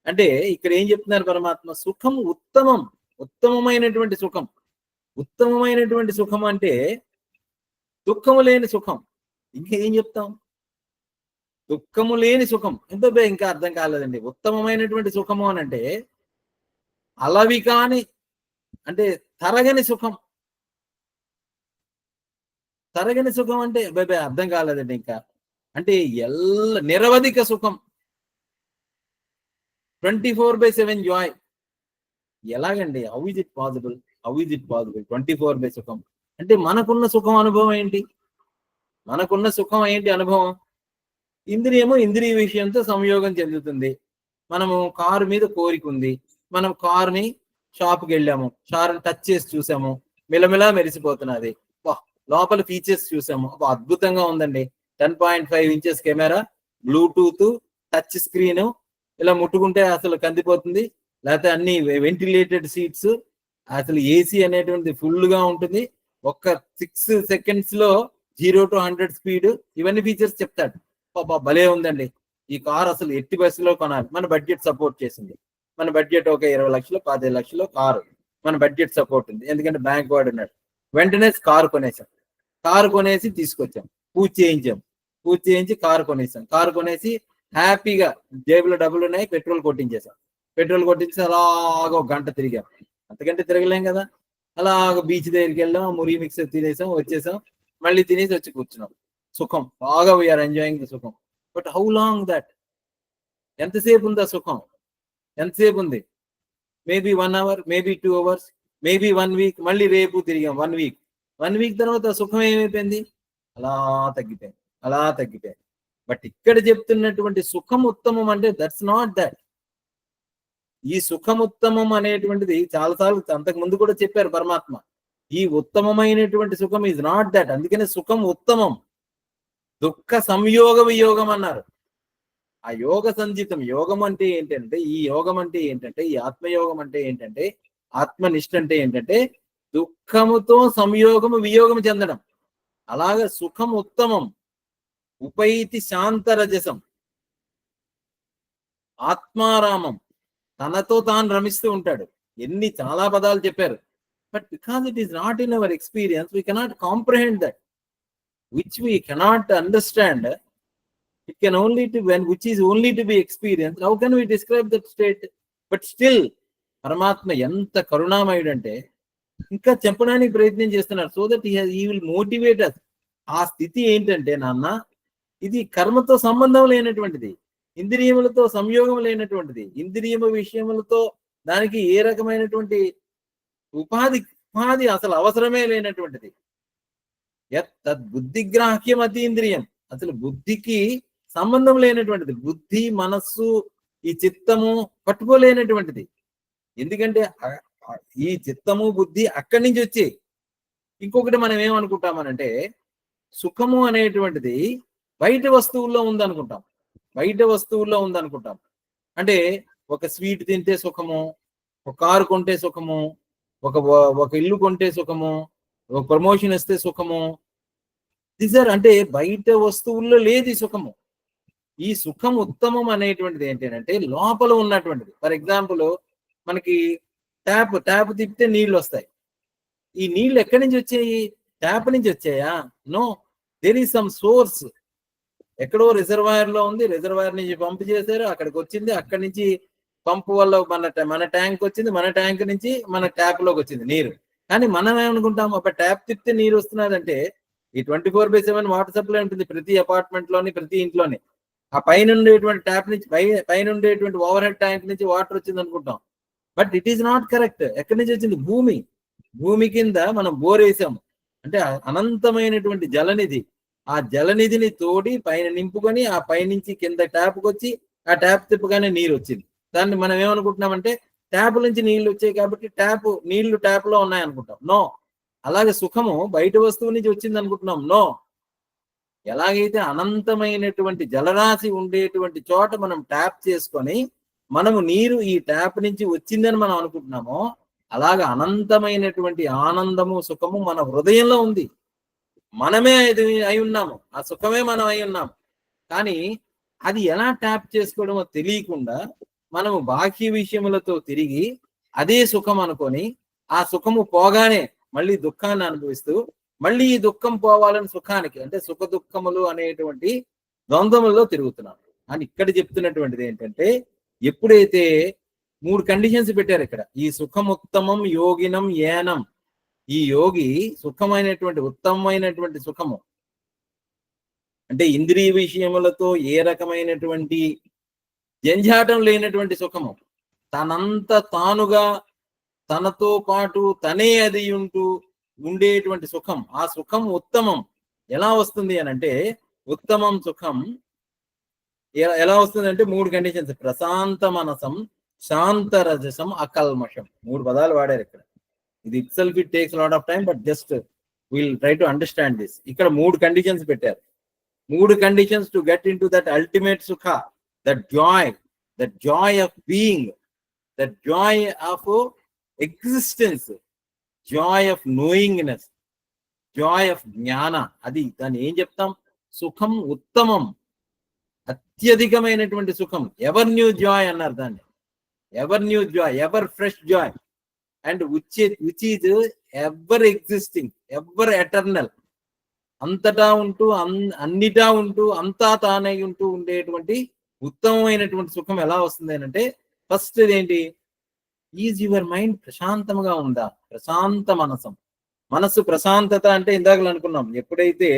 అంటే, ఇక్కడ ఏం చెప్తున్నారు పరమాత్మ, సుఖం ఉత్తమం, ఉత్తమమైనటువంటి సుఖం. ఉత్తమమైనటువంటి సుఖం అంటే దుఃఖము లేని సుఖం. ఇంకా ఏం చెప్తాం, దుఃఖము లేని సుఖం. ఎంతో ఇంకా అర్థం కాలేదండి. ఉత్తమమైనటువంటి సుఖము అని అంటే అలవి కాని అంటే తరగని సుఖం. తరగని సుఖం అంటే అర్థం కాలేదండి ఇంకా. అంటే నిరవధిక సుఖం, 24/7 జాయ్. ఎలాగండి, హౌ ఇస్ ఇట్ పాసిబుల్ 24/7 సుఖం అంటే? మనకున్న సుఖం అనుభవం ఏంటి, మనకున్న సుఖం ఏంటి అనుభవం? ఇంద్రియము ఇంద్రియ విషయంతో సంయోగం చెందుతుంది. మనము కారు మీద కోరిక ఉంది, మనం కారుని షాప్కి వెళ్ళాము, కారుని టచ్ చేసి చూసాము, మిలమిలా మెరిసిపోతున్నది, లోపల ఫీచర్స్ చూసాము, అద్భుతంగా ఉందండి. 10.5 inches camera, Bluetooth, touch screen, ఇలా ముట్టుకుంటే అసలు కందిపోతుంది. లేకపోతే అన్ని వెంటిలేటెడ్ సీట్స్, అసలు ఏసీ అనేటువంటి ఫుల్ గా ఉంటుంది. ఒక్క 6 seconds లో 0 to 100 స్పీడ్, ఇవన్నీ ఫీచర్స్ చెప్తాడు. భలే ఉందండి ఈ కార్, అసలు ఎట్టి బస్సులో కొనాలి, మన బడ్జెట్ సపోర్ట్ చేసింది. మన బడ్జెట్ ఒక 20 లక్షలు 15 లక్షలు కారు, మన బడ్జెట్ సపోర్ట్ ఉంది, ఎందుకంటే బ్యాంక్ వాడు ఉన్నాడు. వెంటనే కారు కొనేసాం, కారు కొనేసి తీసుకొచ్చాం, పూజ చేయించి కారు కొనేసాం, కారు కొనేసి హ్యాపీగా జేబులో డబ్బులు ఉన్నాయి, పెట్రోల్ కొట్టించేసాం. పెట్రోల్ కొట్టించి అలాగ ఒక గంట తిరిగాం, అంతకంటే తిరగలేం కదా. అలాగ బీచ్ దగ్గరికి వెళ్ళాం, మురి మిక్స్ తినేసాం, వచ్చేసాం, మళ్ళీ తినేసి వచ్చి కూర్చున్నాం. సుఖం బాగా, వీఆర్ ఎంజాయింగ్ ద సుఖం. But how long that? ఎంతసేపు ఉంది ఆ సుఖం? ఎంతసేపు ఉంది? Maybe 1 hour, maybe 2 hours, maybe 1 week. మళ్ళీ రేపు తిరిగాం 1 week. 1 week తర్వాత సుఖం ఏమైపోయింది? అలా తగ్గిపోయింది, అలా తగ్గిపోయింది. బట్ ఇక్కడ చెప్తున్నటువంటి సుఖం ఉత్తమం అంటే దట్స్ నాట్ దట్. ఈ సుఖం ఉత్తమం అనేటువంటిది చాలాసార్లు అంతకు ముందు కూడా చెప్పారు పరమాత్మ. ఈ ఉత్తమమైనటువంటి సుఖం ఈజ్ నాట్ దట్. అందుకనే సుఖం ఉత్తమం, దుఃఖ సంయోగ వియోగం అన్నారు. ఆ యోగ సంజితం, యోగం అంటే ఏంటంటే, ఈ యోగం అంటే ఏంటంటే, ఈ ఆత్మయోగం అంటే ఏంటంటే, ఆత్మనిష్ట అంటే ఏంటంటే దుఃఖముతో సంయోగము వియోగము చెందడం. అలాగే సుఖం ఉత్తమం, ఉపైతి శాంతరజసం, ఆత్మారామం, తనతో తాను రమిస్తూ ఉంటాడు. ఎన్ని చాలా పదాలు చెప్పారు. But because it is not in our experience, we cannot comprehend that, which we cannot understand. It can only to when which is only to be experienced. How can we describe that state? But still, పరమాత్మ ఎంత కరుణామయుడు అంటే ఇంకా చెప్పడానికి ప్రయత్నం చేస్తున్నారు. So that he will motivate us. ఆ స్థితి ఏంటంటే నాన్న, ఇది కర్మతో సంబంధం లేనటువంటిది, ఇంద్రియములతో సంయోగం లేనటువంటిది, ఇంద్రియమ విషయములతో దానికి ఏ రకమైనటువంటి ఉపాధి అసలు అవసరమే లేనటువంటిది. తద్బుద్ధిగ్రాహ్యం అతీంద్రియం, అసలు బుద్ధికి సంబంధం లేనటువంటిది. బుద్ధి, మనస్సు, ఈ చిత్తము పట్టుకోలేనటువంటిది. ఎందుకంటే ఈ చిత్తము బుద్ధి అక్కడి నుంచి వచ్చి. ఇంకొకటి మనం ఏమనుకుంటామనంటే, సుఖము అనేటువంటిది బయట వస్తువుల్లో ఉందనుకుంటాం, బయట వస్తువుల్లో ఉందనుకుంటాం. అంటే ఒక స్వీట్ తింటే సుఖము, ఒక కారు కొంటే సుఖము, ఒక ఇల్లు కొంటే సుఖము, ఒక ప్రమోషన్ వస్తే సుఖము. అంటే బయట వస్తువుల్లో లేదు ఈ సుఖము. ఈ సుఖం ఉత్తమం అనేటువంటిది ఏంటంటే లోపల ఉన్నటువంటిది. ఫర్ ఎగ్జాంపుల్, మనకి ట్యాప్ తిప్పితే నీళ్ళు వస్తాయి. ఈ నీళ్ళు ఎక్కడి నుంచి వచ్చాయి? ట్యాప్ నుంచి వచ్చాయా? No, there is some source. ఎక్కడో రిజర్వాయర్ లో ఉంది, రిజర్వాయర్ నుంచి పంప్ చేశారు, అక్కడికి వచ్చింది, అక్కడి నుంచి పంపు వల్ల మన ట్యాంక్ వచ్చింది, మన ట్యాంక్ నుంచి మన ట్యాప్ లోకి వచ్చింది నీరు. కానీ మనం ఏమనుకుంటాం, ఒక ట్యాప్ తిప్పితే నీరు వస్తున్నదంటే ఈ 24/7 వాటర్ సప్లై ఉంటుంది ప్రతి అపార్ట్మెంట్ లోని, ప్రతి ఇంట్లోని. ఆ పైన ఉండేటువంటి ట్యాప్ నుంచి, పైన ఉండేటువంటి ఓవర్ హెడ్ ట్యాంక్ నుంచి వాటర్ వచ్చింది అనుకుంటాం. But it is not correct. ఎక్కడి నుంచి వచ్చింది? భూమి కింద మనం బోర్ వేసాము. అంటే అనంతమైనటువంటి జలనిధి, ఆ జలనిధిని తోడి పైన నింపుకొని ఆ పైనుంచి కింద ట్యాప్కి వచ్చి ఆ ట్యాప్ తిప్పగానే నీరు వచ్చింది. దాన్ని మనం ఏమనుకుంటున్నామంటే ట్యాప్ నుంచి నీళ్లు వచ్చాయి కాబట్టి నీళ్లు ట్యాప్ లో ఉన్నాయి అనుకుంటాం. నో. అలాగే సుఖము బయట వస్తువు నుంచి వచ్చింది అనుకుంటున్నాం. నో. ఎలాగైతే అనంతమైనటువంటి జలరాశి ఉండేటువంటి చోట మనం ట్యాప్ చేసుకొని మనము నీరు ఈ ట్యాప్ నుంచి వచ్చిందని మనం అనుకుంటున్నామో, అలాగ అనంతమైనటువంటి ఆనందము, సుఖము మన హృదయంలో ఉంది. మనమే అయి ఉన్నాము, ఆ సుఖమే మనం అయి ఉన్నాము. కానీ అది ఎలా ట్యాప్ చేసుకోవడమో తెలియకుండా మనము బాహ్య విషయములతో తిరిగి అదే సుఖం అనుకొని, ఆ సుఖము పోగానే మళ్ళీ దుఃఖాన్ని అనుభవిస్తూ, మళ్ళీ ఈ దుఃఖం పోవాలని సుఖానికి, అంటే సుఖ దుఃఖములు అనేటువంటి ద్వంద్వములలో తిరుగుతున్నాం అని ఇక్కడ చెప్తున్నటువంటిది ఏంటంటే, ఎప్పుడైతే 3 కండిషన్స్ పెట్టారు ఇక్కడ, ఈ సుఖముత్తమం యోగినం ఏనం. ఈ యోగి సుఖమైనటువంటి ఉత్తమమైనటువంటి సుఖము అంటే ఇంద్రియ విషయములతో ఏ రకమైనటువంటి జంజాటం లేనటువంటి సుఖము, తనంత తానుగా తనతో పాటు తనే అది ఉంటూ ఉండేటువంటి సుఖం, ఆ సుఖం ఉత్తమం. ఎలా వస్తుంది అని అంటే, ఉత్తమం సుఖం ఎలా వస్తుంది అంటే 3 కండిషన్స్: ప్రశాంత మనసం, శాంతరజసం, అకల్మషం. 3 పదాలు వాడారు ఇక్కడ. ఇది itself it takes lot of time, but just will try to understand this. ఇక్కడ 3 కండిషన్స్ పెట్టారు. 3 conditions to get into that ultimate sukha, that joy of being, that joy of existence, joy of knowingness, joy of jnana. అది దాన్ని ఏం చెప్తాం? సుఖం ఉత్తమం, అత్యధికమైనటువంటి సుఖం. ఎవర్ న్యూ జాయ్ అన్నారు దాన్ని. Ever new Joy, ever fresh Joy, and which is ever existing, ever eternal. అంతటా ఉంటూ, అన్నిటా ఉంటూ, అంతా తానై ఉంటూ ఉండేటువంటి ఉత్తమమైనటువంటి సుఖం ఎలా వస్తుంది అంటే ఫస్ట్ ఏంటి? ఈజ్ యువర్ మైండ్ ప్రశాంతంగా ఉందా? ప్రశాంత మనస్సు ప్రశాంతత అంటే ఇందాక అనుకున్నాం, ఎప్పుడైతే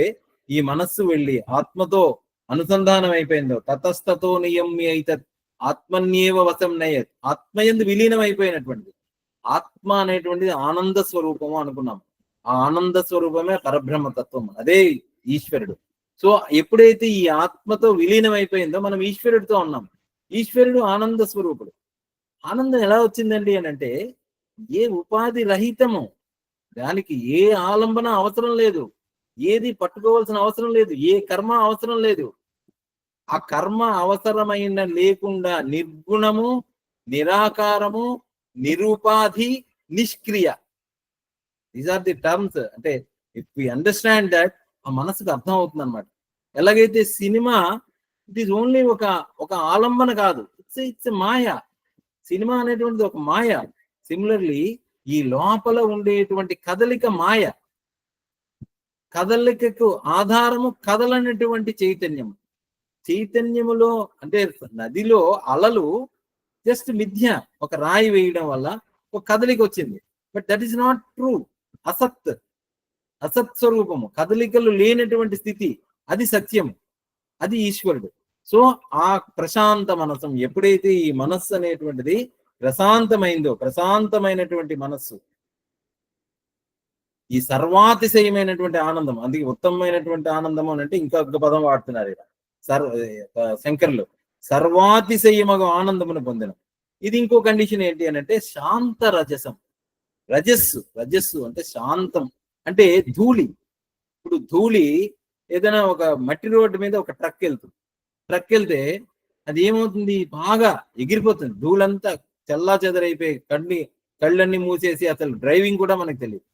ఈ మనస్సు వెళ్ళి ఆత్మతో అనుసంధానం అయిపోయిందో, తతస్తతో నియమ్య అయితత్ ఆత్మన్యేవ వశం నయత్, ఆత్మయందు విలీనం అయిపోయినటువంటిది. ఆత్మ అనేటువంటిది ఆనంద స్వరూపము అనుకున్నాం. ఆ ఆనంద స్వరూపమే పరబ్రహ్మతత్వం, అదే ఈశ్వరుడు. సో ఎప్పుడైతే ఈ ఆత్మతో విలీనం అయిపోయిందో మనం ఈశ్వరుడితో ఉన్నాం. ఈశ్వరుడు ఆనంద స్వరూపుడు. ఆనందం ఎలా వచ్చిందండి అని అంటే, ఏ ఉపాధి రహితము, దానికి ఏ ఆలంబన అవసరం లేదు, ఏది పట్టుకోవాల్సిన అవసరం లేదు, ఏ కర్మ అవసరం లేదు. ఆ కర్మ అవసరమైన లేకుండా నిర్గుణము, నిరాకారము, నిరుపాధి, నిష్క్రియ. These are the terms. అంటే ఇఫ్ వి అండర్స్టాండ్ దట్, ఆ మనసుకు అర్థం అవుతుంది అనమాట. ఎలాగైతే సినిమా ఇట్ ఈస్ ఓన్లీ ఒక ఆలంబన కాదు, ఇట్స్ మాయ. సినిమా అనేటువంటిది ఒక మాయ. సిమిలర్లీ ఈ లోపల ఉండేటువంటి కదలిక మాయ. కదలికకు ఆధారము కదలనటువంటి చైతన్యము. చైతన్యములో అంటే నదిలో అలలు జస్ట్ మిథ్య, ఒక రాయి వేయడం వల్ల ఒక కదలిక వచ్చింది. But that is not true. అసత్ స్వరూపము, కదలికలు లేనటువంటి స్థితి, అది సత్యము, అది ఈశ్వరుడు. సో ఆ ప్రశాంత మనస్సు, ఎప్పుడైతే ఈ మనస్సు అనేటువంటిది ప్రశాంతమైందో, ప్రశాంతమైనటువంటి మనస్సు, ఈ సర్వాతిశయమైనటువంటి ఆనందం, అందుకే ఉత్తమమైనటువంటి ఆనందము అని అంటే ఇంకొక పదం వాడుతున్నారు ఇక్కడ శంకర్లు, సర్వాతిశయమగు ఆనందమును పొందిన. ఇది ఇంకో కండిషన్ ఏంటి అని అంటే శాంత రజసం. రజస్సు అంటే శాంతం, అంటే ధూళి. ఇప్పుడు ధూళి ఏదైనా ఒక మట్టి రోడ్డు మీద ఒక ట్రక్ వెళ్తే అది ఏమవుతుంది? బాగా ఎగిరిపోతుంది. ధూళంతా చల్లా చెదరైపోయి కళ్ళన్నీ మూసేసి అసలు డ్రైవింగ్ కూడా మనకు తెలియదు.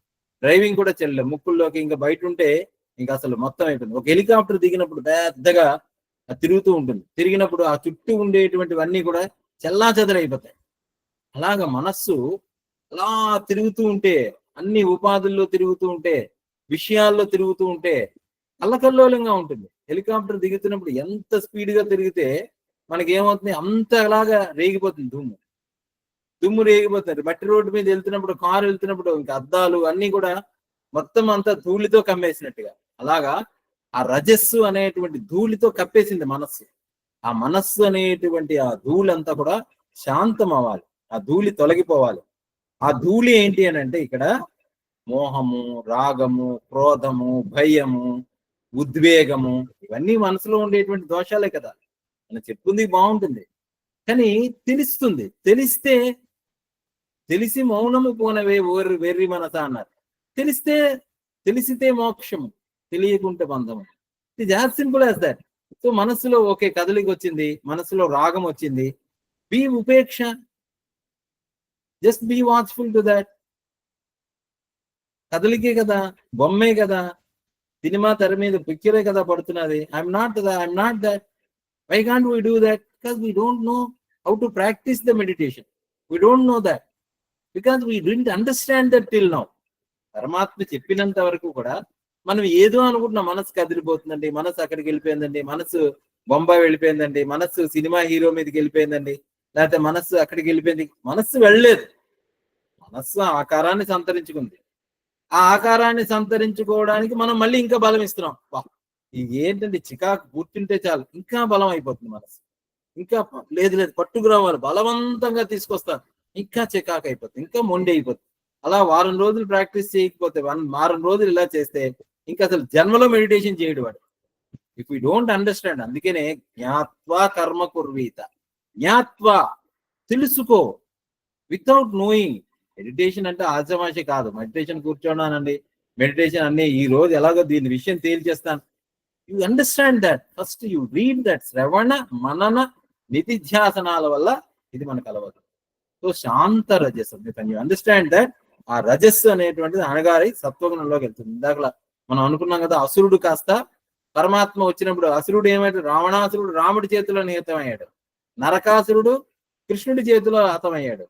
డ్రైవింగ్ కూడా చెల్లె ముక్కుల్లోకి, ఇంకా బయట ఉంటే ఇంకా అసలు మొత్తం అయిపోయింది. ఒక హెలికాప్టర్ దిగినప్పుడు పెద్దగా తిరుగుతూ ఉంటుంది, తిరిగినప్పుడు ఆ చుట్టూ ఉండేటువంటివన్నీ కూడా చల్లా చెదరైపోతాయి. అలాగా మనస్సు అలా తిరుగుతూ ఉంటే, అన్ని ఉపాధుల్లో తిరుగుతూ ఉంటే, విషయాల్లో తిరుగుతూ ఉంటే అల్లకల్లోలంగా ఉంటుంది. హెలికాప్టర్ దిగుతున్నప్పుడు ఎంత స్పీడ్ గా తిరిగితే మనకి ఏమవుతుంది? అంతలాగా రేగిపోతుంది దుమ్ము రేగిపోతుంది. మట్టి రోడ్డు మీద వెళ్తున్నప్పుడు, కారు వెళ్తున్నప్పుడు ఇంకా అద్దాలు అన్ని కూడా మొత్తం అంతా ధూళితో కమ్మేసినట్టుగా, అలాగా ఆ రజస్సు అనేటువంటి ధూళితో కప్పేసింది మనస్సు. ఆ మనస్సు అనేటువంటి ఆ ధూళి అంతా కూడా శాంతం అవ్వాలి, ఆ ధూళి తొలగిపోవాలి. ఆ ధూళి ఏంటి అని అంటే ఇక్కడ మోహము, రాగము, క్రోధము, భయము, ఉద్వేగము, ఇవన్నీ మనసులో ఉండేటువంటి దోషాలే కదా. మనం చెప్పుకుంది బాగుంటుంది, కానీ తెలిసి మౌనము పోనవే వెర్రి మనస అన్నారు. తెలిసితే మోక్షము, తెలియకుంటే బంధము. It as simple as that. So మనస్సులో ఓకే కదలిక వచ్చింది, మనసులో రాగం వచ్చింది, బీ ఉపేక్ష, just be watchful to that. కదలికే కదా, బొమ్మే కదా, సినిమా తెర మీద పిక్చరే కదా పడుతున్నది. I'm not that. Why can't we do that? Because we don't know how to practise the meditation. We don't know that because we didn't understand that till now. పరమాత్మ చెప్పినంత వరకు కూడా మనం ఏదో అనుకుంటున్నాం, మనసు కదిలిపోతుందండి, మనసు అక్కడికి వెళ్ళిపోయిందండి, మనసు బొంబాయి వెళ్ళిపోయిందండి, మనసు సినిమా హీరో మీదకి వెళ్ళిపోయిందండి, లేకపోతే మనస్సు అక్కడికి వెళ్ళిపోయింది. మనస్సు వెళ్ళలేదు, మనస్సు ఆకారాన్ని సంతరించుకుంది. ఆ ఆకారాన్ని సంతరించుకోవడానికి మనం మళ్ళీ ఇంకా బలం ఇస్తున్నాం. ఇది ఏంటంటే చికాకు కూర్చుంటే చాలు ఇంకా బలం అయిపోతుంది మనసు. ఇంకా లేదు పట్టుకురావాలి, బలవంతంగా తీసుకొస్తారు, ఇంకా చికాకు అయిపోతుంది, ఇంకా మొండి అయిపోతుంది. అలా వారం రోజులు ప్రాక్టీస్ చేయకపోతే, వారం రోజులు ఇలా చేస్తే ఇంకా అసలు జన్మలో మెడిటేషన్ చేయడు వాడు. ఇఫ్ యూ డోంట్ అండర్స్టాండ్, అందుకనే జ్ఞాత్వా కర్మ కుర్వీత. జ్ఞాత్వా తెలుసుకో, వితౌట్ నోయింగ్. మెడిటేషన్ అంటే ఆశమాషి కాదు. మెడిటేషన్ కూర్చోడానండి, మెడిటేషన్ అన్ని ఈ రోజు ఎలాగో దీని విషయం తేల్చేస్తాను. You understand that first, you read that. శ్రవణ మనన నిధిధ్యాసనాల వల్ల ఇది మనకు అలవదు. సో శాంత రజస్సు, యు అండర్స్టాండ్ దట్. ఆ రజస్సు అనేటువంటిది అనగారి సత్వగుణంలోకి వెళ్తుంది. ఇందాక మనం అనుకున్నాం కదా, అసురుడు కాస్త పరమాత్మ వచ్చినప్పుడు అసురుడు ఏమైతే, రావణాసురుడు రాముడి చేతిలో నిహతమయ్యాడు, నరకాసురుడు కృష్ణుడి చేతిలో హతమయ్యాడు.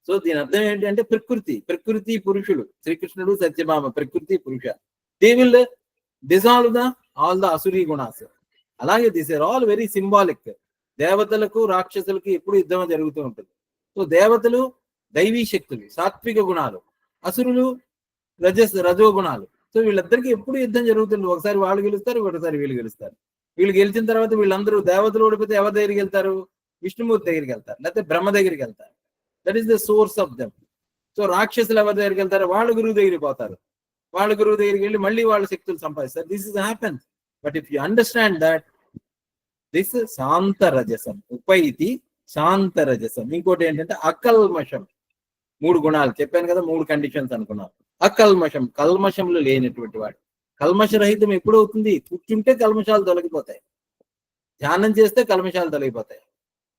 సో దీని అర్థం ఏంటి అంటే ప్రకృతి పురుషుడు, శ్రీకృష్ణుడు సత్యభామ, ప్రకృతి పురుష. They will dissolve all the అసురీ గుణాస్. అలాగే this are all very symbolic. దేవతలకు రాక్షసులకు ఎప్పుడు యుద్ధం జరుగుతూ ఉంటుంది. సో దేవతలు దైవీ శక్తులు, సాత్విక గుణాలు, అసురులు రజో గుణాలు. సో వీళ్ళిద్దరికి ఎప్పుడు యుద్ధం జరుగుతుంది. ఒకసారి వాళ్ళు గెలుస్తారు, ఒకసారి వీళ్ళు గెలుస్తారు. వీళ్ళు గెలిచిన తర్వాత వీళ్ళందరూ దేవతలు ఓడిపోతే ఎవరి దగ్గరికి వెళ్తారు? విష్ణుమూర్తి దగ్గరికి వెళ్తారు, లేకపోతే బ్రహ్మ దగ్గరికి వెళ్తారు. That is the source of them. So రాక్షసులు ఎవరి దగ్గరికి వెళ్తారు? వాళ్ళ గురువు దగ్గరికి పోతారు. వాళ్ళ గురువు దగ్గరికి వెళ్ళి మళ్ళీ వాళ్ళ శక్తులు సంపాదిస్తారు. This is happens. But if you understand that this శాంత రజసం, ఉపైతి శాంత రజసం. ఇంకోటి ఏంటంటే అకల్మషం. 3 గుణాలు చెప్పాను కదా, 3 కండిషన్స్ అనుకున్నాను. అకల్మషం, కల్మషంలో లేనటువంటి వాడు. కల్మషరహితం ఎప్పుడు అవుతుంది? కూర్చుంటే కల్మషాలు తొలగిపోతాయి, ధ్యానం చేస్తే కల్మషాలు తొలగిపోతాయి,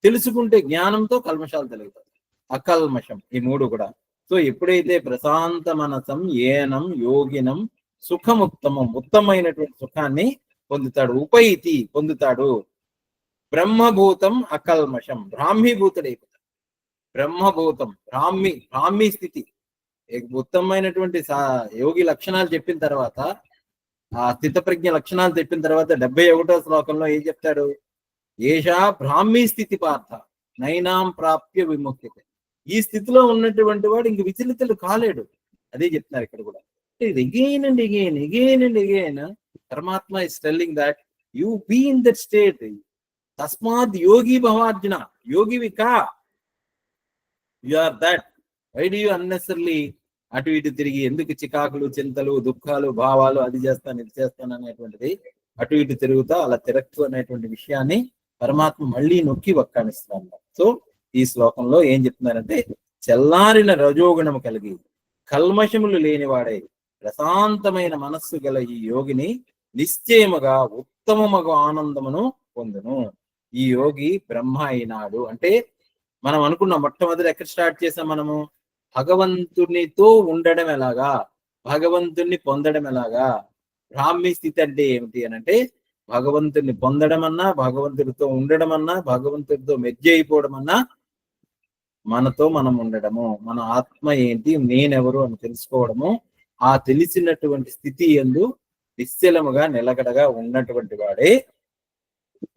తెలుసుకుంటే జ్ఞానంతో కల్మషాలు తొలగిపోతాయి. అకల్మషం, ఈ 3 కూడా. సో ఎప్పుడైతే ప్రశాంత మనసం ఏనం యోగినం సుఖముత్తమం, ఉత్తమైనటువంటి సుఖాన్ని పొందుతాడు, ఉపైతి పొందుతాడు. బ్రహ్మభూతం అకల్మషం, బ్రాహ్మీభూతుడైపోతాడు. బ్రహ్మభూతం, బ్రాహ్మీ స్థితి. ఉత్తమమైనటువంటి యోగి లక్షణాలు చెప్పిన తర్వాత, ఆ స్థితప్రజ్ఞ లక్షణాలు చెప్పిన తర్వాత 71వ శ్లోకంలో ఏం చెప్తాడు? ఏషా బ్రాహ్మీ స్థితి పార్థ నైనాం ప్రాప్య విముక్తి. ఈ స్థితిలో ఉన్నటువంటి వాడు ఇంక విచలితులు కాలేడు. అదే చెప్తున్నారు ఇక్కడ కూడా. అగైన్ అండ్ అగైన్ పరమాత్మ is telling that you be in that state. తస్మాత్ యోగి భవార్జున, యోగివి కా. You are that. Why do you unnecessarily అటు ఇటు తిరిగి ఎందుకు చికాకులు, చింతలు, దుఃఖాలు, భావాలు, అది చేస్తాను ఇది చేస్తాను అనేటువంటిది అటు ఇటు తిరుగుతా అలా తిరగచ్చు అనేటువంటి విషయాన్ని పరమాత్మ మళ్ళీ నొక్కి వక్కానిస్తున్నారు. సో ఈ శ్లోకంలో ఏం చెప్తున్నారంటే, చల్లారిన రజోగుణము కలిగి కల్మషములు లేనివాడై ప్రశాంతమైన మనస్సు గల ఈ యోగిని నిశ్చయముగా ఉత్తమమగు ఆనందమును పొందును. ఈ యోగి బ్రహ్మ అయినాడు అంటే మనం అనుకున్నాం. మొట్టమొదటి ఎక్కడ స్టార్ట్ చేసాం మనము? భగవంతునితో ఉండడం ఎలాగా, భగవంతుణ్ణి పొందడం ఎలాగా. బ్రాహ్మీ స్థితి అంటే ఏమిటి అని అంటే, భగవంతుని పొందడం అన్నా, భగవంతుడితో ఉండడం అన్నా, భగవంతుడితో మెర్జ్ అయిపోవడం అన్నా, మనతో మనం ఉండడము, మన ఆత్మ ఏంటి, నేనెవరు అని తెలుసుకోవడము. ఆ తెలిసినటువంటి స్థితి యందు నిశ్చలముగా నిలకడగా ఉన్నటువంటి వాడే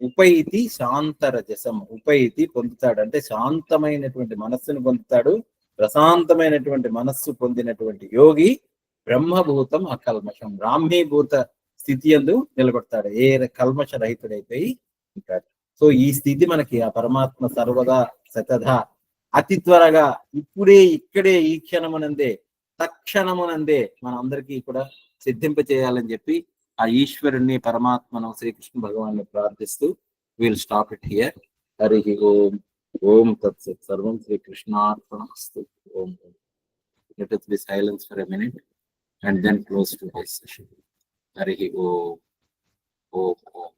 ఉపైతి శాంతరజసం. ఉపైతి పొందుతాడు అంటే శాంతమైనటువంటి మనస్సును పొందుతాడు. ప్రశాంతమైనటువంటి మనస్సు పొందినటువంటి యోగి బ్రహ్మభూతం అకల్మషం, బ్రాహ్మీభూత స్థితి యందు నిలబడతాడు. ఏ కల్మష రహితుడైపోయి ఉంటాడు. సో ఈ స్థితి మనకి ఆ పరమాత్మ సర్వదా సతదా అతి త్వరగా ఇప్పుడే ఇక్కడే ఈ క్షణమునందే తక్షణమునందే మన అందరికీ కూడా సిద్ధింప చేయాలని చెప్పి ఆ ఈశ్వరుణ్ణి, పరమాత్మను, శ్రీకృష్ణ భగవాన్ని ప్రార్థిస్తూ will stop it here. Hari Om. Om తత్సత్. సర్వం శ్రీకృష్ణార్పణమస్తు. ఓం. Let us be silent for a minute and then close today's session. Hari Om. Om. Om.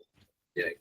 Jai.